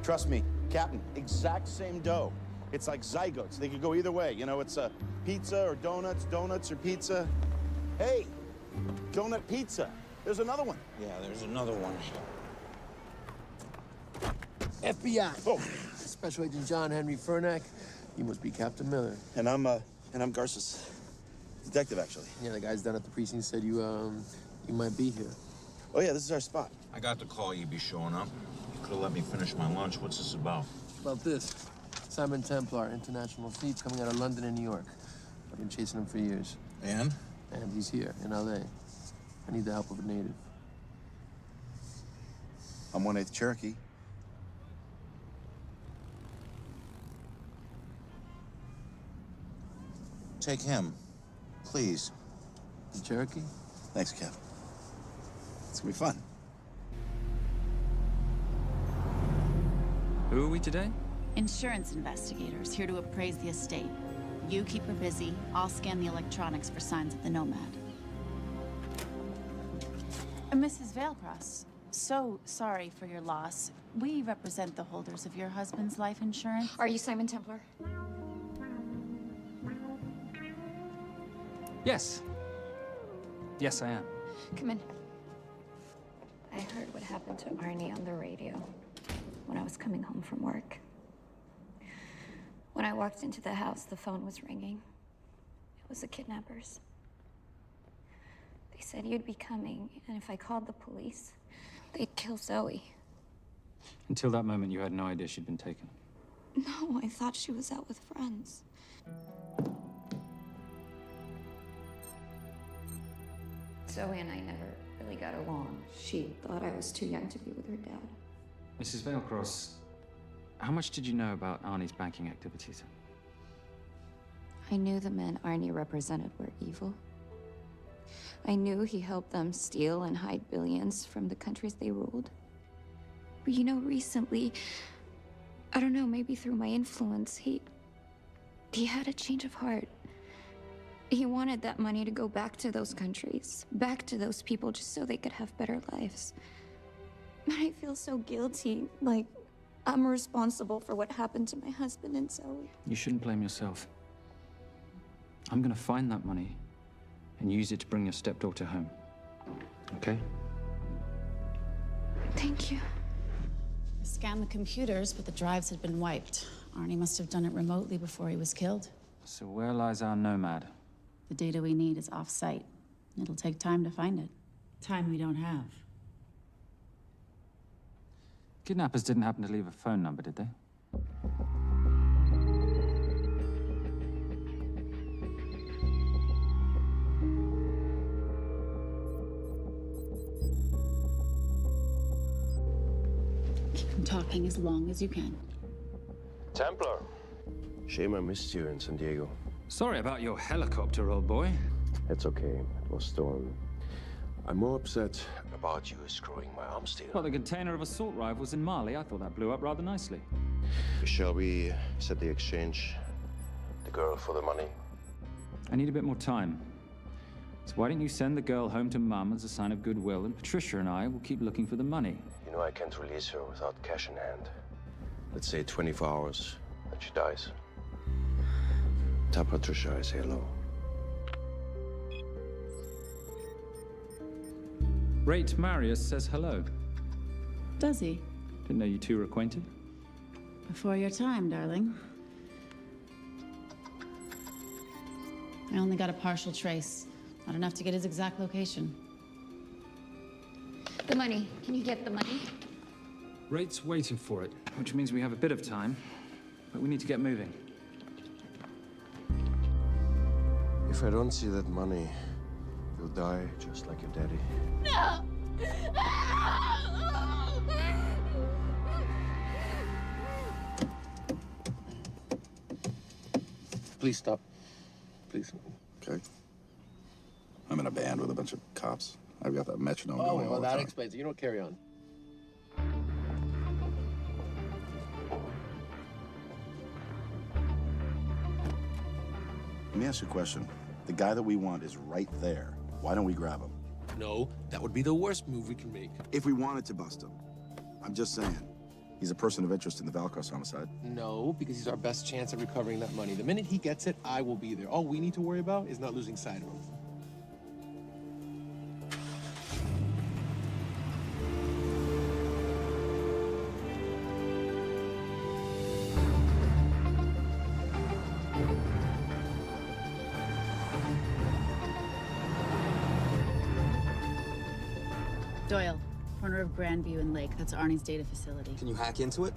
Speaker 12: Trust me, Captain, exact same dough. It's like zygotes. They could go either way. You know, it's pizza or donuts, donuts or pizza. Hey, donut pizza. There's another one.
Speaker 6: Yeah, there's another one.
Speaker 1: FBI. Oh. Special Agent John Henry Furnack. You must be Captain Miller.
Speaker 12: And I'm Garces. Detective, actually.
Speaker 1: Yeah, the guys down at the precinct said you might be here.
Speaker 12: Oh, yeah, this is our spot.
Speaker 6: I got the call you'd be showing up. You could have let me finish my lunch. What's this about?
Speaker 1: About this. Simon Templar, international thief coming out of London and New York. I've been chasing him for years.
Speaker 6: And?
Speaker 1: And he's here, in L.A. I need the help of a native.
Speaker 12: I'm 1/8 Cherokee.
Speaker 6: Take him, please.
Speaker 1: The Cherokee?
Speaker 12: Thanks, Cap. It's gonna be fun.
Speaker 9: Who are we today?
Speaker 17: Insurance investigators here to appraise the estate. You keep her busy. I'll scan the electronics for signs of the Nomad. Mrs. Veilcross, so sorry for your loss. We represent the holders of your husband's life insurance.
Speaker 22: Are you Simon Templar?
Speaker 9: Yes. Yes, I am.
Speaker 22: Come in. I heard what happened to Arnie on the radio when I was coming home from work. When I walked into the house, the phone was ringing. It was the kidnappers. They said you'd be coming, and if I called the police, they'd kill Zoe.
Speaker 15: Until that moment, you had no idea she'd been taken.
Speaker 22: No, I thought she was out with friends. Zoe and I never really got along. She thought I was too young to be with her dad.
Speaker 15: Mrs. Veilcross, how much did you know about Arnie's banking activities?
Speaker 22: I knew the men Arnie represented were evil. I knew he helped them steal and hide billions from the countries they ruled. But you know, recently, I don't know, maybe through my influence, he had a change of heart. He wanted that money to go back to those countries, back to those people, just so they could have better lives. But I feel so guilty, like I'm responsible for what happened to my husband and Zoe.
Speaker 15: You shouldn't blame yourself. I'm gonna find that money and use it to bring your stepdaughter home. Okay?
Speaker 22: Thank you.
Speaker 17: I scanned the computers, but the drives had been wiped. Arnie must have done it remotely before he was killed.
Speaker 15: So where lies our nomad?
Speaker 17: The data we need is off-site. It'll take time to find it. Time we don't have.
Speaker 15: Kidnappers didn't happen to leave a phone number, did they?
Speaker 17: Keep them talking as long as you can.
Speaker 24: Templar. Shame I missed you in San Diego.
Speaker 15: Sorry about your helicopter, old boy.
Speaker 24: It's okay. It was stolen. I'm more upset about you screwing my arms deal.
Speaker 15: Well, the container of assault rifles in Mali, I thought that blew up rather nicely.
Speaker 24: Shall we set the exchange? The girl for the money?
Speaker 15: I need a bit more time. So why don't you send the girl home to Mum as a sign of goodwill, and Patricia and I will keep looking for the money.
Speaker 24: You know I can't release her without cash in hand. Let's say 24 hours, then she dies. Tell Patricia I say hello.
Speaker 15: Rate Marius says hello.
Speaker 17: Does he?
Speaker 15: Didn't know you two were acquainted.
Speaker 17: Before your time, darling. I only got a partial trace. Not enough to get his exact location.
Speaker 22: The money. Can you get the money?
Speaker 15: Rate's waiting for it, which means we have a bit of time, but we need to get moving.
Speaker 24: If I don't see that money, you'll die just like your daddy.
Speaker 22: No!
Speaker 1: Please stop. Please.
Speaker 2: Okay. I'm in a band with a bunch of cops. I've got that metronome going all
Speaker 1: well,
Speaker 2: the
Speaker 1: that
Speaker 2: time.
Speaker 1: explains it. You don't carry on.
Speaker 12: Let me ask you a question. The guy that we want is right there. Why don't we grab him?
Speaker 1: No, that would be the worst move we can make.
Speaker 12: If we wanted to bust him. I'm just saying. He's a person of interest in the Veilcross homicide.
Speaker 1: No, because he's our best chance at recovering that money. The minute he gets it, I will be there. All we need to worry about is not losing sight of him.
Speaker 17: Doyle, corner of Grandview and Lake. That's Arnie's data facility.
Speaker 8: Can you hack into it?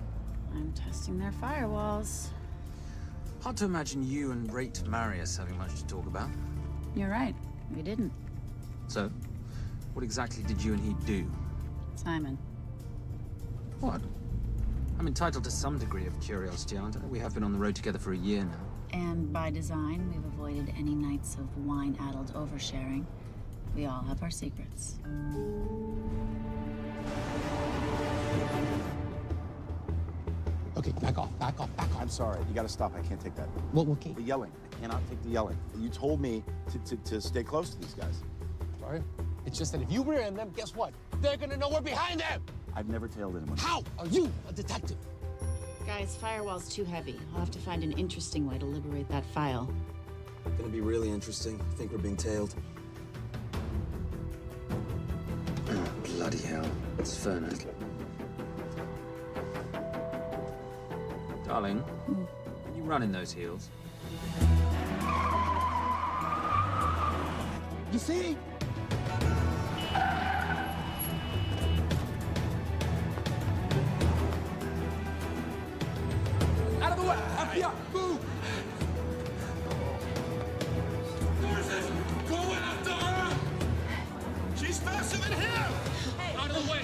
Speaker 17: I'm testing their firewalls.
Speaker 9: Hard to imagine you and Rate Marius having much to talk about.
Speaker 17: You're right. We didn't.
Speaker 9: So, what exactly did you and he do?
Speaker 17: Simon.
Speaker 9: What? I'm entitled to some degree of curiosity, aren't I? We have been on the road together for a year now.
Speaker 17: And by design, we've avoided any nights of wine-addled oversharing. We all have our secrets.
Speaker 12: Okay, back off, back off, back off. I'm sorry. You gotta stop. I can't take that.
Speaker 1: What, okay?
Speaker 12: The yelling. I cannot take the yelling. You told me to stay close to these guys.
Speaker 1: Sorry? It's just that if you rear end them, guess what? They're gonna know we're behind them!
Speaker 12: I've never tailed anyone.
Speaker 1: How are you a detective?
Speaker 17: Guys, firewall's too heavy. I'll have to find an interesting way to liberate that file.
Speaker 8: Gonna be really interesting. I think we're being tailed.
Speaker 24: Bloody
Speaker 15: Bloody hell. It's Fernet. Darling, can you run in those heels?
Speaker 6: You see? Out of the way! FBI, move! Go after her! She's faster than him! Out of the way!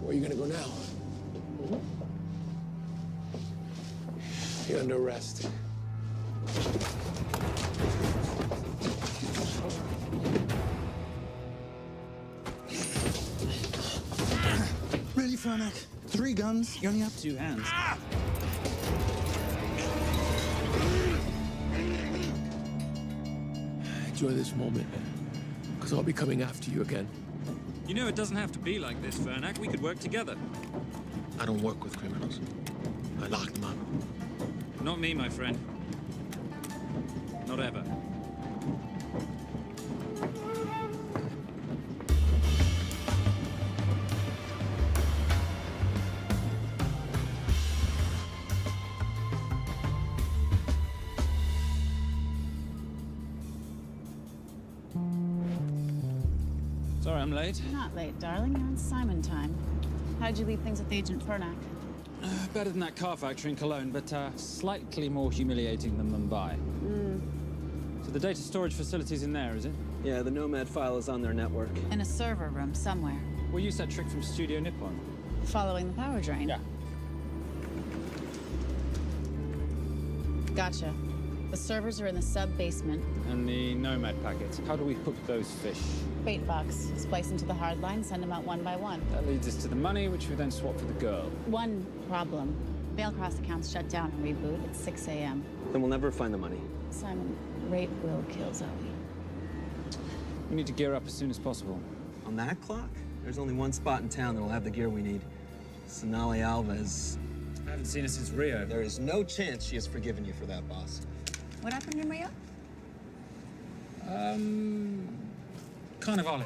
Speaker 1: Where are you gonna go now? You're under arrest.
Speaker 9: Really, Fernac? 3 guns? You only have 2 hands.
Speaker 1: Enjoy this moment, because I'll be coming after you again.
Speaker 15: You know it doesn't have to be like this, Fernac. We could work together.
Speaker 1: I don't work with criminals. I lock them up.
Speaker 15: Not me, my friend. Not ever.
Speaker 9: Sorry I'm late.
Speaker 17: You're not late, darling. You're on Simon time. How'd you leave things with Agent Fernac?
Speaker 9: Better than that car factory in Cologne, but slightly more humiliating than Mumbai. So the data storage facility's in there, is it?
Speaker 8: Yeah, the Nomad file is on their network.
Speaker 17: In a server room somewhere.
Speaker 9: We'll use that trick from Studio Nippon.
Speaker 17: Following the power drain.
Speaker 9: Yeah.
Speaker 17: Gotcha. The servers are in the sub-basement.
Speaker 9: And the Nomad packets. How do we hook those fish?
Speaker 17: Bait box. Splice into the hard line, send them out one by one.
Speaker 9: That leads us to the money, which we then swap for the girl.
Speaker 17: One problem. Bailcross accounts shut down and reboot at 6 a.m.
Speaker 8: Then we'll never find the money.
Speaker 17: Simon, rape will kill Zoe.
Speaker 9: We need to gear up as soon as possible.
Speaker 8: On that clock? There's only one spot in town that'll have the gear we need. Sonali Alves.
Speaker 9: I haven't seen her since Rio.
Speaker 8: There is no chance she has forgiven you for that, boss.
Speaker 17: What happened in Rio?
Speaker 9: Carnivale.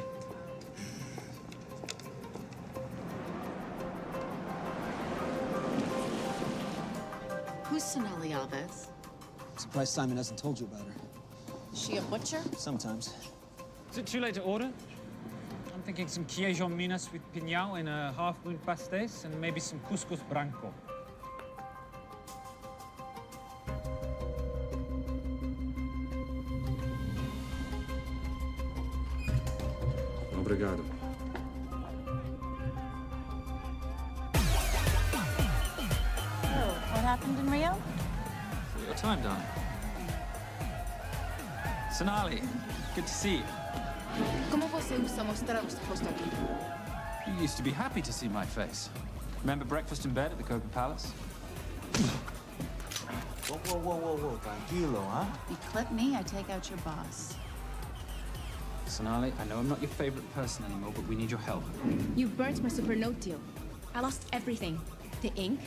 Speaker 17: Who's Sonali Alves?
Speaker 8: Surprised Simon hasn't told you about her.
Speaker 17: Is she a butcher?
Speaker 8: Sometimes.
Speaker 9: Is it too late to order? I'm thinking some Queijo Minas with piñao in a half-moon pastéis and maybe some couscous branco.
Speaker 24: Obrigado.
Speaker 17: Oh, what happened in Rio?
Speaker 9: Your time, darling. Sonali, good to see you.
Speaker 16: ¿Cómo você usa mostrar o rosto aqui?
Speaker 9: You used to be happy to see my face. Remember breakfast in bed at the Coca Palace?
Speaker 12: Whoa. Tranquilo, huh?
Speaker 17: You clip me, I take out your boss.
Speaker 9: Sonali, I know I'm not your favorite person anymore, but we need your help.
Speaker 16: You burnt my Supernote deal. I lost everything. The ink,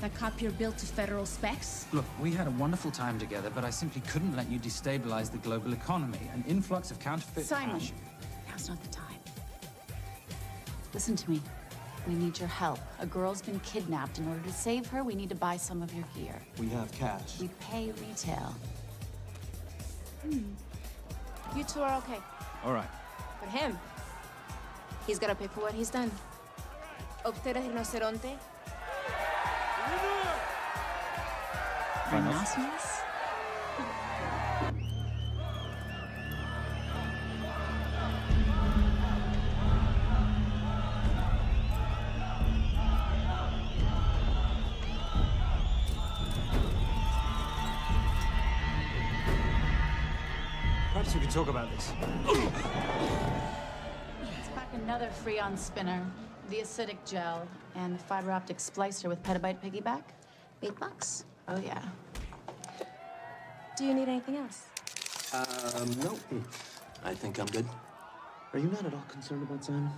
Speaker 16: that copier built to federal specs.
Speaker 9: Look, we had a wonderful time together, but I simply couldn't let you destabilize the global economy. An influx of counterfeit
Speaker 17: Simon,
Speaker 9: cash.
Speaker 17: now's not the time. Listen to me. We need your help. A girl's been kidnapped. In order to save her, we need to buy some of your gear.
Speaker 12: We have cash.
Speaker 17: We pay retail.
Speaker 16: You two are okay.
Speaker 9: All right.
Speaker 16: But him, he's gotta pay for what he's done. Obter el rinoceronte.
Speaker 17: Rhinoceros?
Speaker 9: Perhaps we could talk about this.
Speaker 17: Let's pack another Freon spinner, the acidic gel, and the fiber optic splicer with petabyte piggyback. $8? Oh, yeah.
Speaker 16: Do you need anything else?
Speaker 8: No. I think I'm good. Are you not at all concerned about Simon?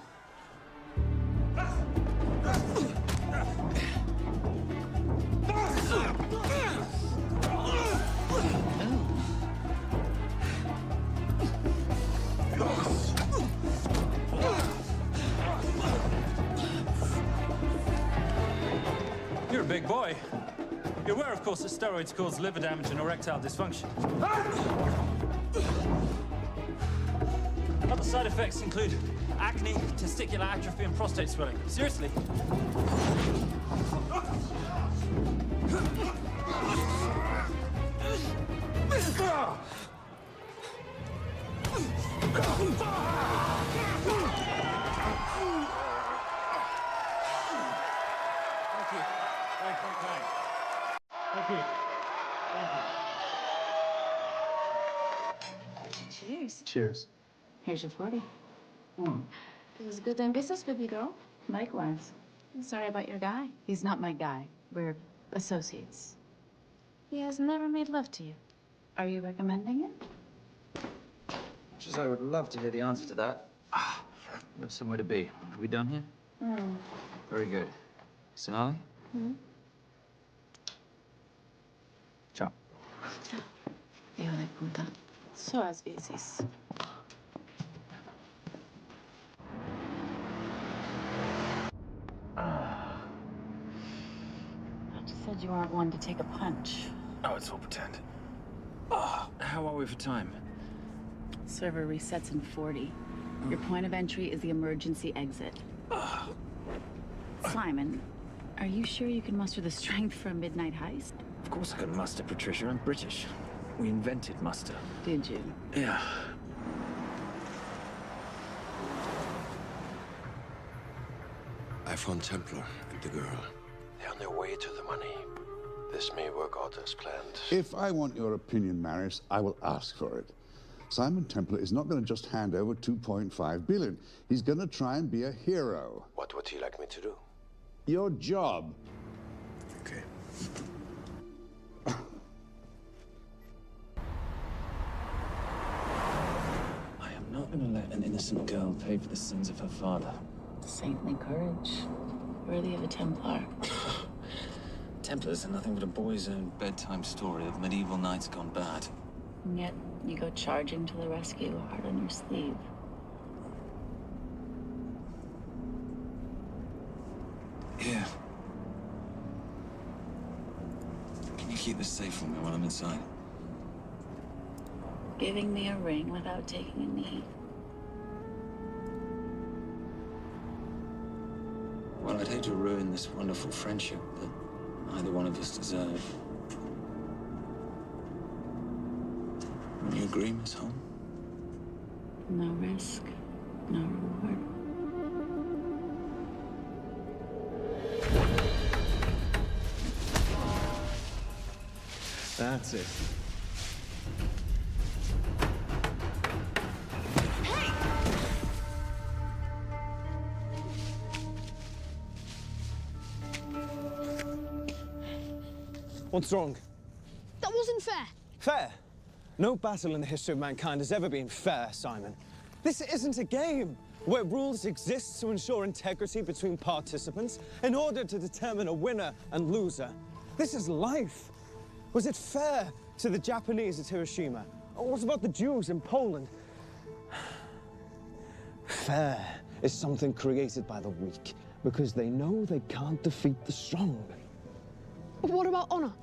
Speaker 9: You're a big boy. You're aware, of course, that steroids cause liver damage and erectile dysfunction. Other side effects include acne, testicular atrophy, and prostate swelling. Seriously.
Speaker 17: Cheers.
Speaker 8: Cheers.
Speaker 17: Here's your 40.
Speaker 16: It was good doing business, baby girl.
Speaker 17: Likewise.
Speaker 16: I'm sorry about your guy.
Speaker 17: He's not my guy. We're associates.
Speaker 16: He has never made love to you.
Speaker 17: Are you recommending it?
Speaker 15: Much as I would love to hear the answer to that. We have somewhere to be. Are we done here? Very good. Sonali? Ciao.
Speaker 17: Hijo de puta. So as veces. You said you weren't one to take a punch.
Speaker 15: Oh, it's all pretend. How are we for time?
Speaker 17: Server resets in 40. Your point of entry is the emergency exit. Simon, are you sure you can muster the strength for a midnight heist?
Speaker 15: Of course I can muster, Patricia. I'm British. We invented muster.
Speaker 17: Did you?
Speaker 15: Yeah.
Speaker 6: I found Templar and the girl. They're on their way to the money. This may work out as planned.
Speaker 13: If I want your opinion, Maris, I will ask for it. Simon Templar is not going to just hand over 2.5 billion. He's going to try and be a hero.
Speaker 6: What would he like me to do?
Speaker 13: Your job.
Speaker 6: Okay.
Speaker 15: I am not going to let an innocent girl pay for the sins of her father.
Speaker 17: Saintly courage. Worthy of a Templar.
Speaker 15: Templars are nothing but a boy's own bedtime story of medieval knights gone bad.
Speaker 17: And yet, you go charging to the rescue, heart on your sleeve.
Speaker 15: Here. Can you keep this safe from me while I'm inside?
Speaker 17: Giving me a ring without taking a knee.
Speaker 15: Well, I'd hate to ruin this wonderful friendship that neither one of us deserve. Would you agree, Miss Holmes?
Speaker 17: No risk, no reward.
Speaker 8: That's it.
Speaker 10: What's wrong?
Speaker 19: That wasn't fair.
Speaker 10: Fair? No battle in the history of mankind has ever been fair, Simon. This isn't a game where rules exist to ensure integrity between participants in order to determine a winner and loser. This is life. Was it fair to the Japanese at Hiroshima? Or what about the Jews in Poland? Fair is something created by the weak because they know they can't defeat the strong.
Speaker 19: But what about honor?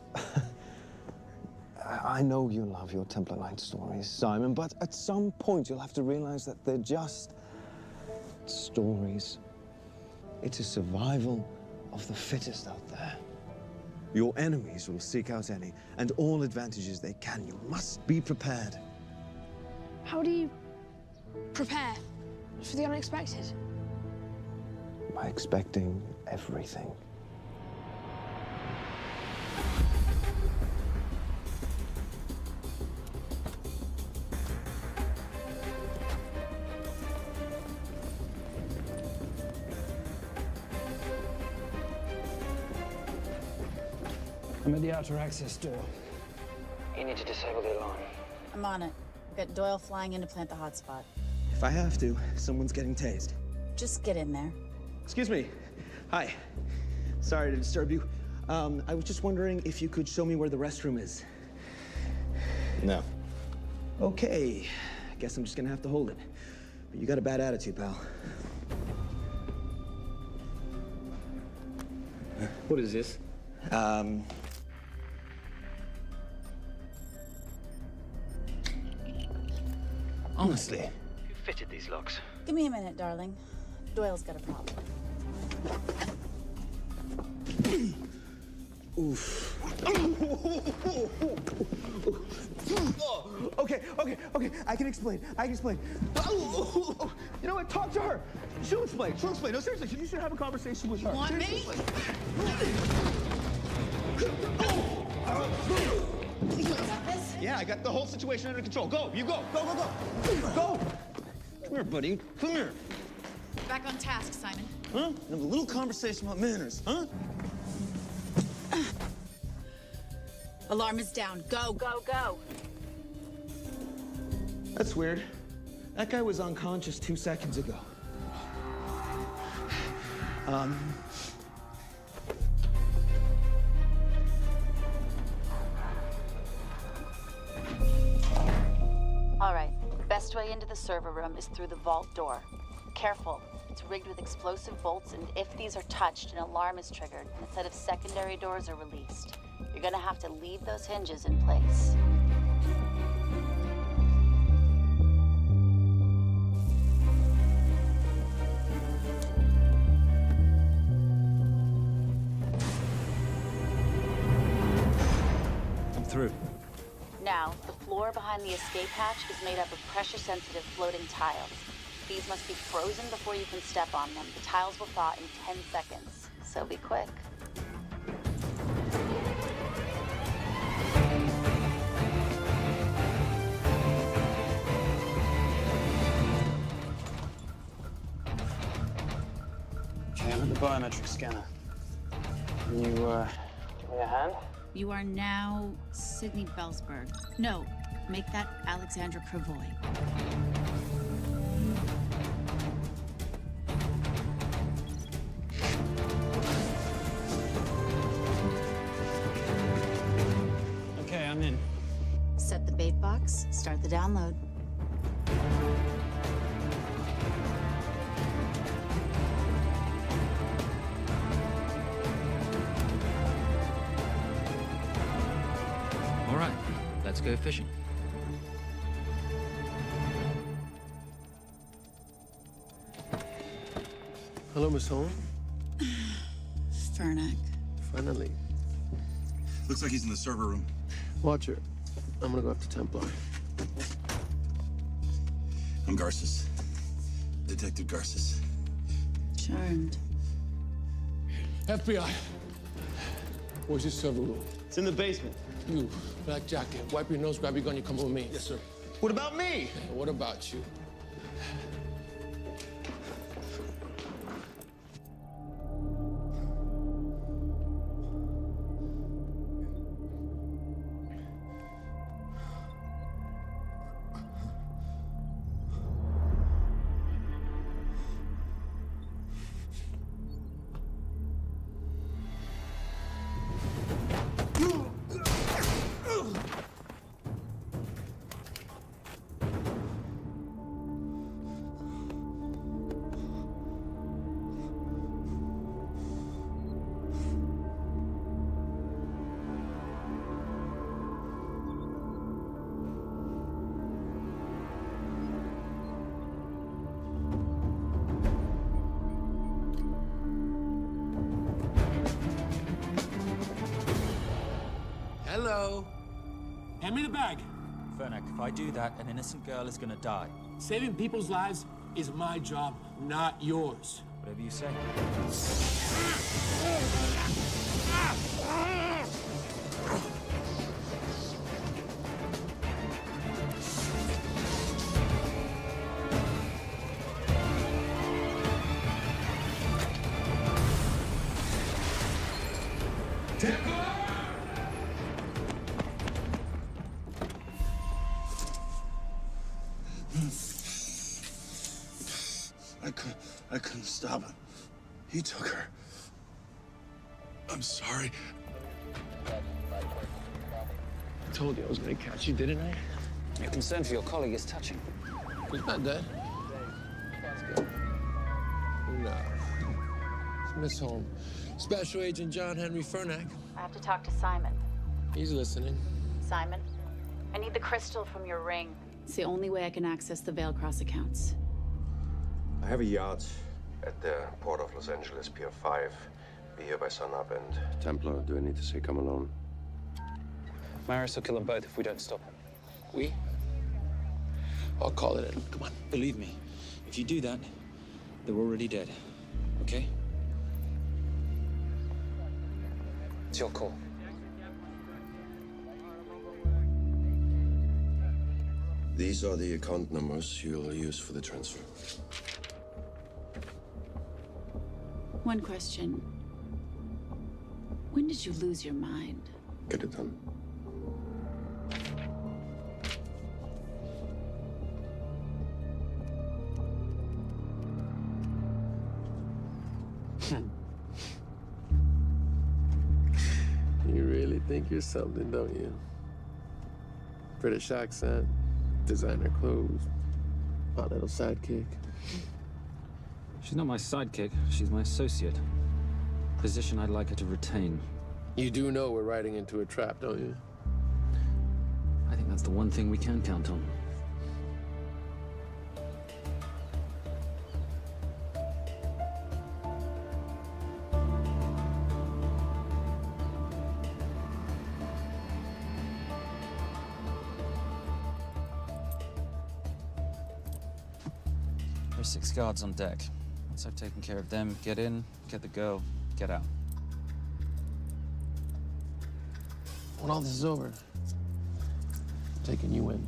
Speaker 10: I know you love your Templar Knight stories, Simon, but at some point you'll have to realize that they're just stories. It's a survival of the fittest out there. Your enemies will seek out any and all advantages they can. You must be prepared.
Speaker 19: How do you prepare for the unexpected?
Speaker 10: By expecting everything.
Speaker 5: I'm at the outer access door.
Speaker 8: You need to disable the alarm.
Speaker 17: I'm on it. We've got Doyle flying in to plant the hotspot.
Speaker 8: If I have to, someone's getting tased.
Speaker 17: Just get in there.
Speaker 8: Excuse me. Hi. Sorry to disturb you. I was just wondering if you could show me where the restroom is.
Speaker 10: No.
Speaker 8: Okay. I guess I'm just gonna have to hold it. But you got a bad attitude, pal.
Speaker 10: What is this?
Speaker 8: Honestly.
Speaker 15: Who fitted these locks?
Speaker 17: Give me a minute, darling. Doyle's got a problem.
Speaker 8: Oof. Okay. I can explain. You know what? Talk to her. She'll explain. No, seriously, you should have a conversation with her.
Speaker 17: You want me? You got this?
Speaker 8: Yeah, I got the whole situation under control. Go, you go. Go. Come here, buddy. Come here.
Speaker 17: Back on task, Simon.
Speaker 8: Huh? Have a little conversation about manners, huh?
Speaker 17: Alarm is down. Go.
Speaker 8: That's weird. That guy was unconscious 2 seconds ago.
Speaker 17: All right. Best way into the server room is through the vault door. Careful. It's rigged with explosive bolts, and if these are touched, an alarm is triggered, and a set of secondary doors are released. You're gonna have to leave those hinges in place.
Speaker 15: I'm through.
Speaker 17: Now, the floor behind the escape hatch is made up of pressure-sensitive floating tiles. These must be frozen before you can step on them. The tiles will thaw in 10 seconds, so be quick.
Speaker 5: Okay, I'm at the biometric scanner. Can you, give me a hand?
Speaker 17: You are now Sydney Bellsberg. No, make that Alexandra Cravoy.
Speaker 5: Okay, I'm in.
Speaker 17: Set the bait box, start the download.
Speaker 15: All right, let's go fishing.
Speaker 1: Hello, Miss Holmes.
Speaker 17: Fernack.
Speaker 1: Finally.
Speaker 2: Looks like he's in the server room.
Speaker 1: Watcher, I'm gonna go after Templar.
Speaker 2: I'm Garces. Detective Garces.
Speaker 17: Charmed.
Speaker 1: FBI. Where's your server room?
Speaker 8: It's in the basement.
Speaker 1: You, black jacket, wipe your nose, grab your gun, you come with me.
Speaker 8: Yes, sir. What about me?
Speaker 1: What about you?
Speaker 18: Hello.
Speaker 21: Hand me the bag.
Speaker 18: Fernack, if I do that, an innocent girl is gonna die.
Speaker 21: Saving people's lives is my job, not yours.
Speaker 18: Whatever you say.
Speaker 6: I couldn't stop him. He took her. I'm sorry.
Speaker 1: I told you I was gonna catch you, didn't I?
Speaker 15: Your concern for your colleague is touching.
Speaker 1: He's not dead. Let's go. No. It's Miss Holmes. Special Agent John Henry Fernack.
Speaker 17: I have to talk to Simon.
Speaker 1: He's listening.
Speaker 17: Simon, I need the crystal from your ring. It's the only way I can access the Veilcross accounts.
Speaker 24: I have a yacht at the port of Los Angeles, Pier 5. Be here by sunup, and Templar, do I need to say come alone?
Speaker 15: Maris will kill them both if we don't stop him.
Speaker 1: We? I'll call it in. Come on.
Speaker 9: Believe me, if you do that, they're already dead. Okay?
Speaker 15: It's your call.
Speaker 24: These are the account numbers you'll use for the transfer.
Speaker 17: One question. When did you lose your mind?
Speaker 24: Get it done.
Speaker 1: You really think you're something, don't you? British accent, designer clothes, my little sidekick.
Speaker 9: She's not my sidekick. She's my associate. Position I'd like her to retain.
Speaker 1: You do know we're riding into a trap, don't you?
Speaker 9: I think that's the one thing we can count on.
Speaker 18: There's 6 guards on deck. Once I've taken care of them, get in, get the girl, get out.
Speaker 1: When all this is over, I'm taking you in.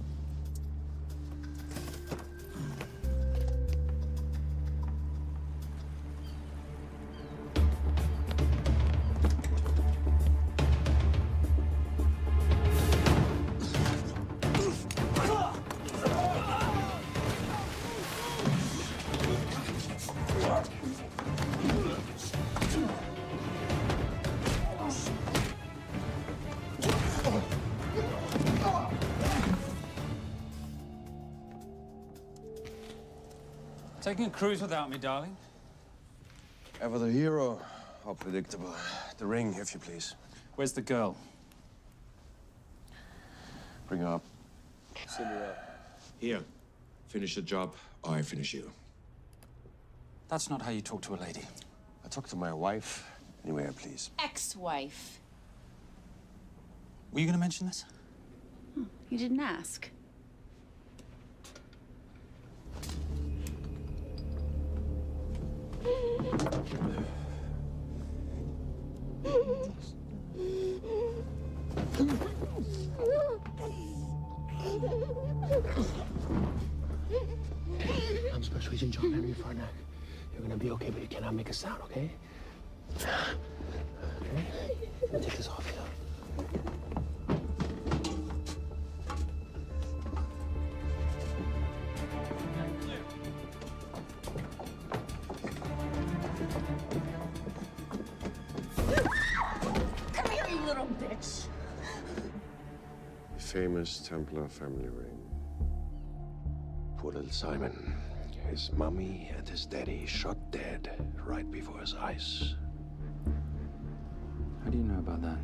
Speaker 9: Taking a cruise without me, darling?
Speaker 24: Ever the hero? How predictable. The ring, if you please.
Speaker 9: Where's the girl?
Speaker 24: Bring her up.
Speaker 6: Send her up. Here. Finish the job, or I finish you.
Speaker 9: That's not how you talk to a lady.
Speaker 24: I talk to my wife anywhere, please.
Speaker 17: Ex-wife.
Speaker 9: Were you gonna mention this?
Speaker 17: You didn't ask.
Speaker 1: I'm Special Agent John Henry Fernack. You're gonna be okay, but you cannot make a sound, okay? Okay? Let me take this off you.
Speaker 19: Come here, you little bitch.
Speaker 24: The famous Templar family ring. Poor little Simon. His mummy and his daddy shot dead right before his eyes.
Speaker 9: How do you know about that?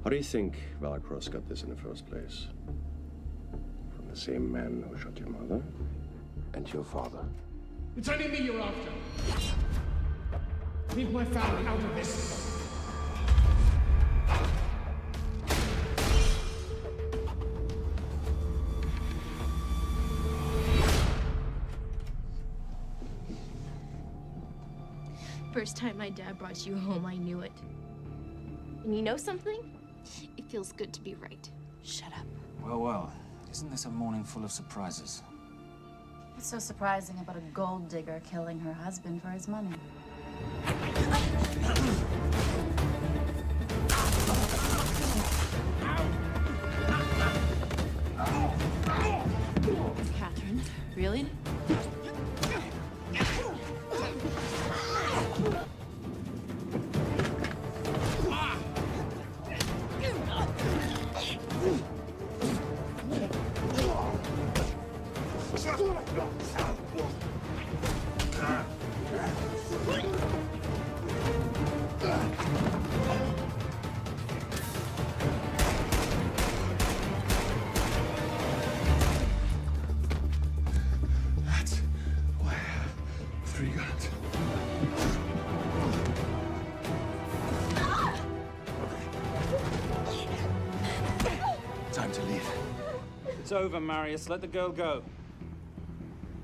Speaker 24: How do you think Veilcross got this in the first place? From the same man who shot your mother and your father.
Speaker 21: It's only me you're after. Leave my family out of this.
Speaker 3: First time my dad brought you home, I knew it. And you know something? It feels good to be right.
Speaker 17: Shut up.
Speaker 18: Well, well. Isn't this a morning full of surprises?
Speaker 17: What's so surprising about a gold digger killing her husband for his money? Catherine. Really?
Speaker 6: That's why I have 3 guns.
Speaker 8: Time to leave.
Speaker 9: It's over, Marius. Let the girl go.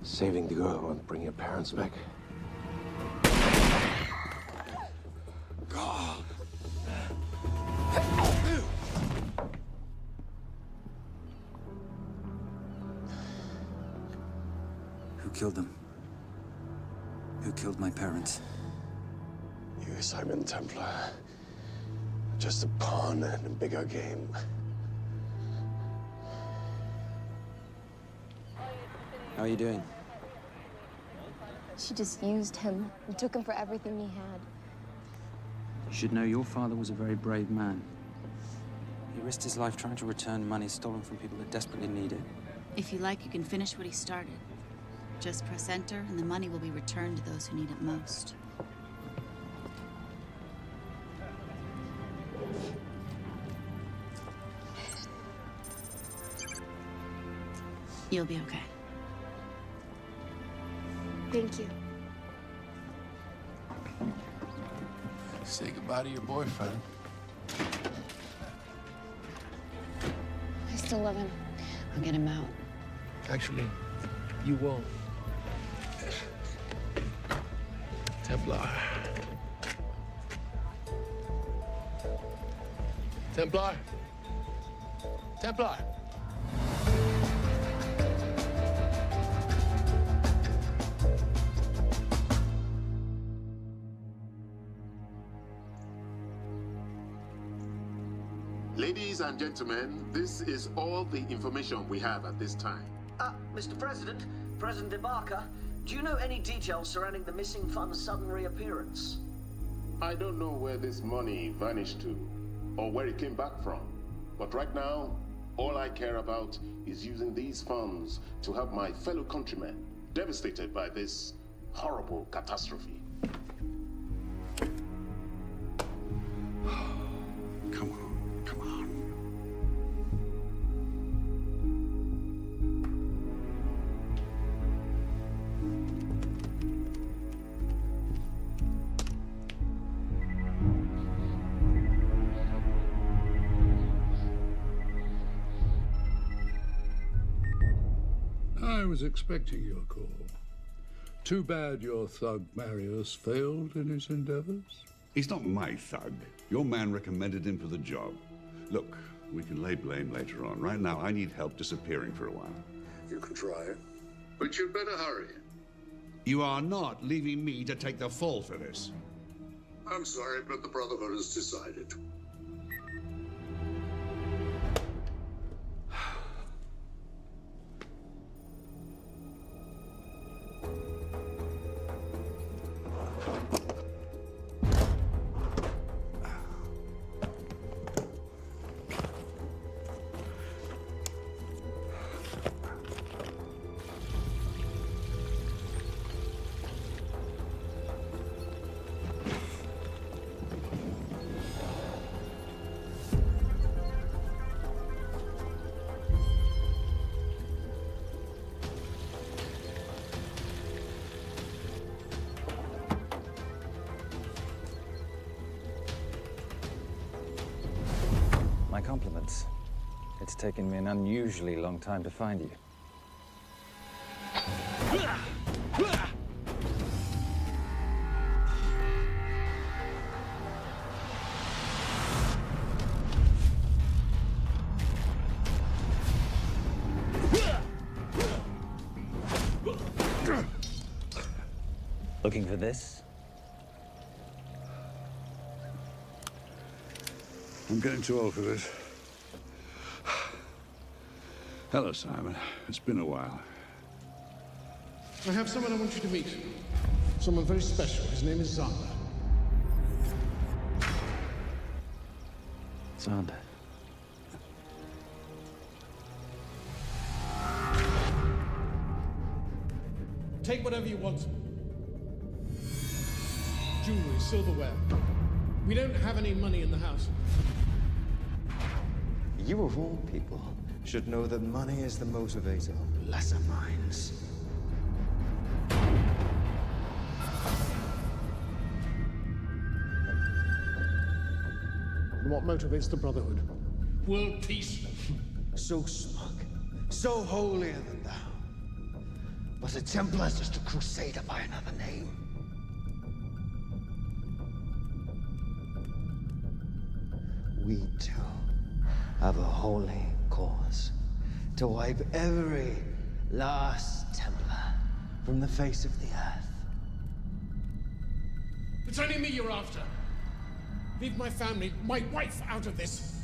Speaker 24: Saving the girl won't bring your parents back.
Speaker 6: God.
Speaker 18: Who killed them? Who killed my parents?
Speaker 24: You, Simon Templar. Just a pawn in a bigger game.
Speaker 18: How are you doing?
Speaker 3: She just used him and took him for everything he had.
Speaker 18: You should know your father was a very brave man. He risked his life trying to return money stolen from people that desperately need it.
Speaker 17: If you like, you can finish what he started. Just press enter, and the money will be returned to those who need it most. You'll be okay.
Speaker 3: Thank you.
Speaker 1: Say goodbye to your boyfriend.
Speaker 16: I still love him. I'll get him out.
Speaker 1: Actually, you won't. Templar. Templar. Templar.
Speaker 4: Ladies and gentlemen, this is all the information we have at this time.
Speaker 7: Mr. President, President Ibaka, do you know any details surrounding the missing fund's sudden reappearance?
Speaker 4: I don't know where this money vanished to, or where it came back from. But right now, all I care about is using these funds to help my fellow countrymen devastated by this horrible catastrophe.
Speaker 13: Come on, come on. I was expecting your call. Too bad your thug Marius failed in his endeavors. He's not my thug. Your man recommended him for the job. Look, we can lay blame later on. Right now, I need help disappearing for a while.
Speaker 6: You can try it, but you'd better hurry.
Speaker 13: You are not leaving me to take the fall for this.
Speaker 6: I'm sorry, but the Brotherhood has decided.
Speaker 18: My compliments. It's taken me an unusually long time to find you. Looking for this?
Speaker 13: I'm getting too old for this. Hello, Simon. It's been a while.
Speaker 21: I have someone I want you to meet. Someone very special. His name is Xander.
Speaker 18: Xander.
Speaker 21: Take whatever you want. Jewelry, silverware. We don't have any money in the house.
Speaker 10: You of all people should know that money is the motivator of lesser minds.
Speaker 21: And what motivates the Brotherhood? World peace.
Speaker 6: So smug, so holier than thou. But a Templar is just a crusader by another name. We too have a holy cause to wipe every last Templar from the face of the earth.
Speaker 21: It's only me you're after. Leave my family, my wife, out of this.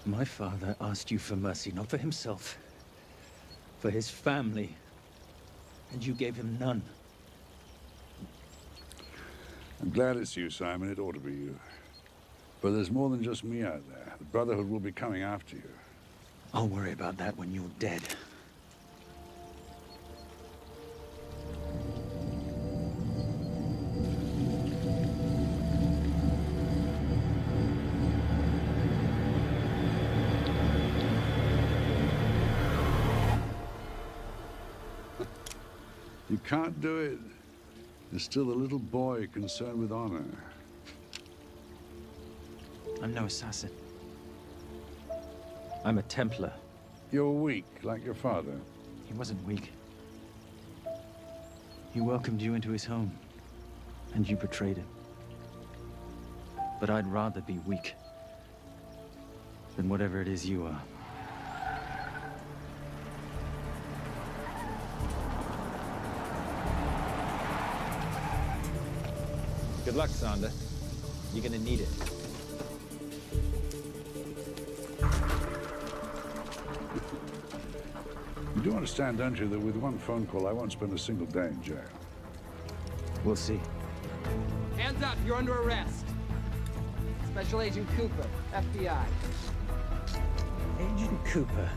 Speaker 18: My father asked you for mercy, not for himself, for his family, and you gave him none.
Speaker 13: I'm glad it's you, Simon. It ought to be you. But there's more than just me out there. The Brotherhood will be coming after you.
Speaker 18: I'll worry about that when you're dead.
Speaker 13: You can't do it. There's still a little boy concerned with honor.
Speaker 18: I'm no assassin. I'm a Templar.
Speaker 13: You're weak, like your father.
Speaker 18: He wasn't weak. He welcomed you into his home, and you betrayed him. But I'd rather be weak than whatever it is you are.
Speaker 10: Good luck, Xander. You're gonna need it.
Speaker 13: You do understand, don't you, that with one phone call, I won't spend a single day in jail.
Speaker 18: We'll see.
Speaker 11: Hands up, you're under arrest. Special Agent Cooper, FBI.
Speaker 18: Agent Cooper,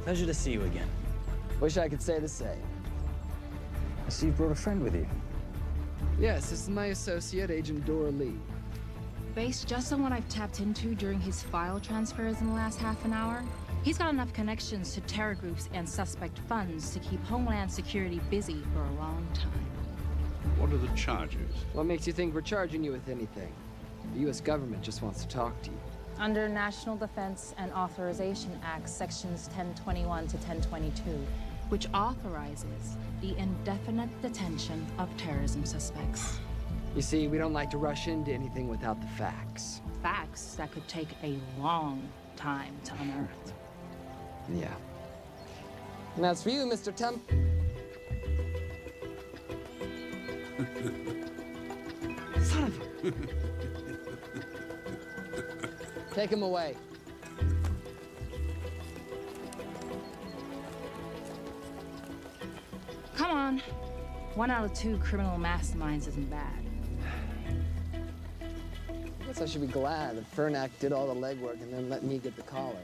Speaker 18: pleasure to see you again.
Speaker 11: Wish I could say the same.
Speaker 18: I see you brought a friend with you.
Speaker 11: Yes, this is my associate, Agent Dora Lee.
Speaker 16: Based just on what I've tapped into during his file transfers in the last half an hour, he's got enough connections to terror groups and suspect funds to keep Homeland Security busy for a long time.
Speaker 13: What are the charges?
Speaker 11: What makes you think we're charging you with anything? The U.S. government just wants to talk to you.
Speaker 16: Under National Defense and Authorization Act, Sections 1021 to 1022, which authorizes the indefinite detention of terrorism suspects.
Speaker 11: You see, we don't like to rush into anything without the facts.
Speaker 16: Facts that could take a long time to unearth.
Speaker 11: Yeah. And that's for you, Mr. Son of a... Take him away.
Speaker 16: Come on. 1 out of 2 criminal masterminds isn't bad.
Speaker 11: I guess I should be glad that Fernak did all the legwork and then let me get the collar.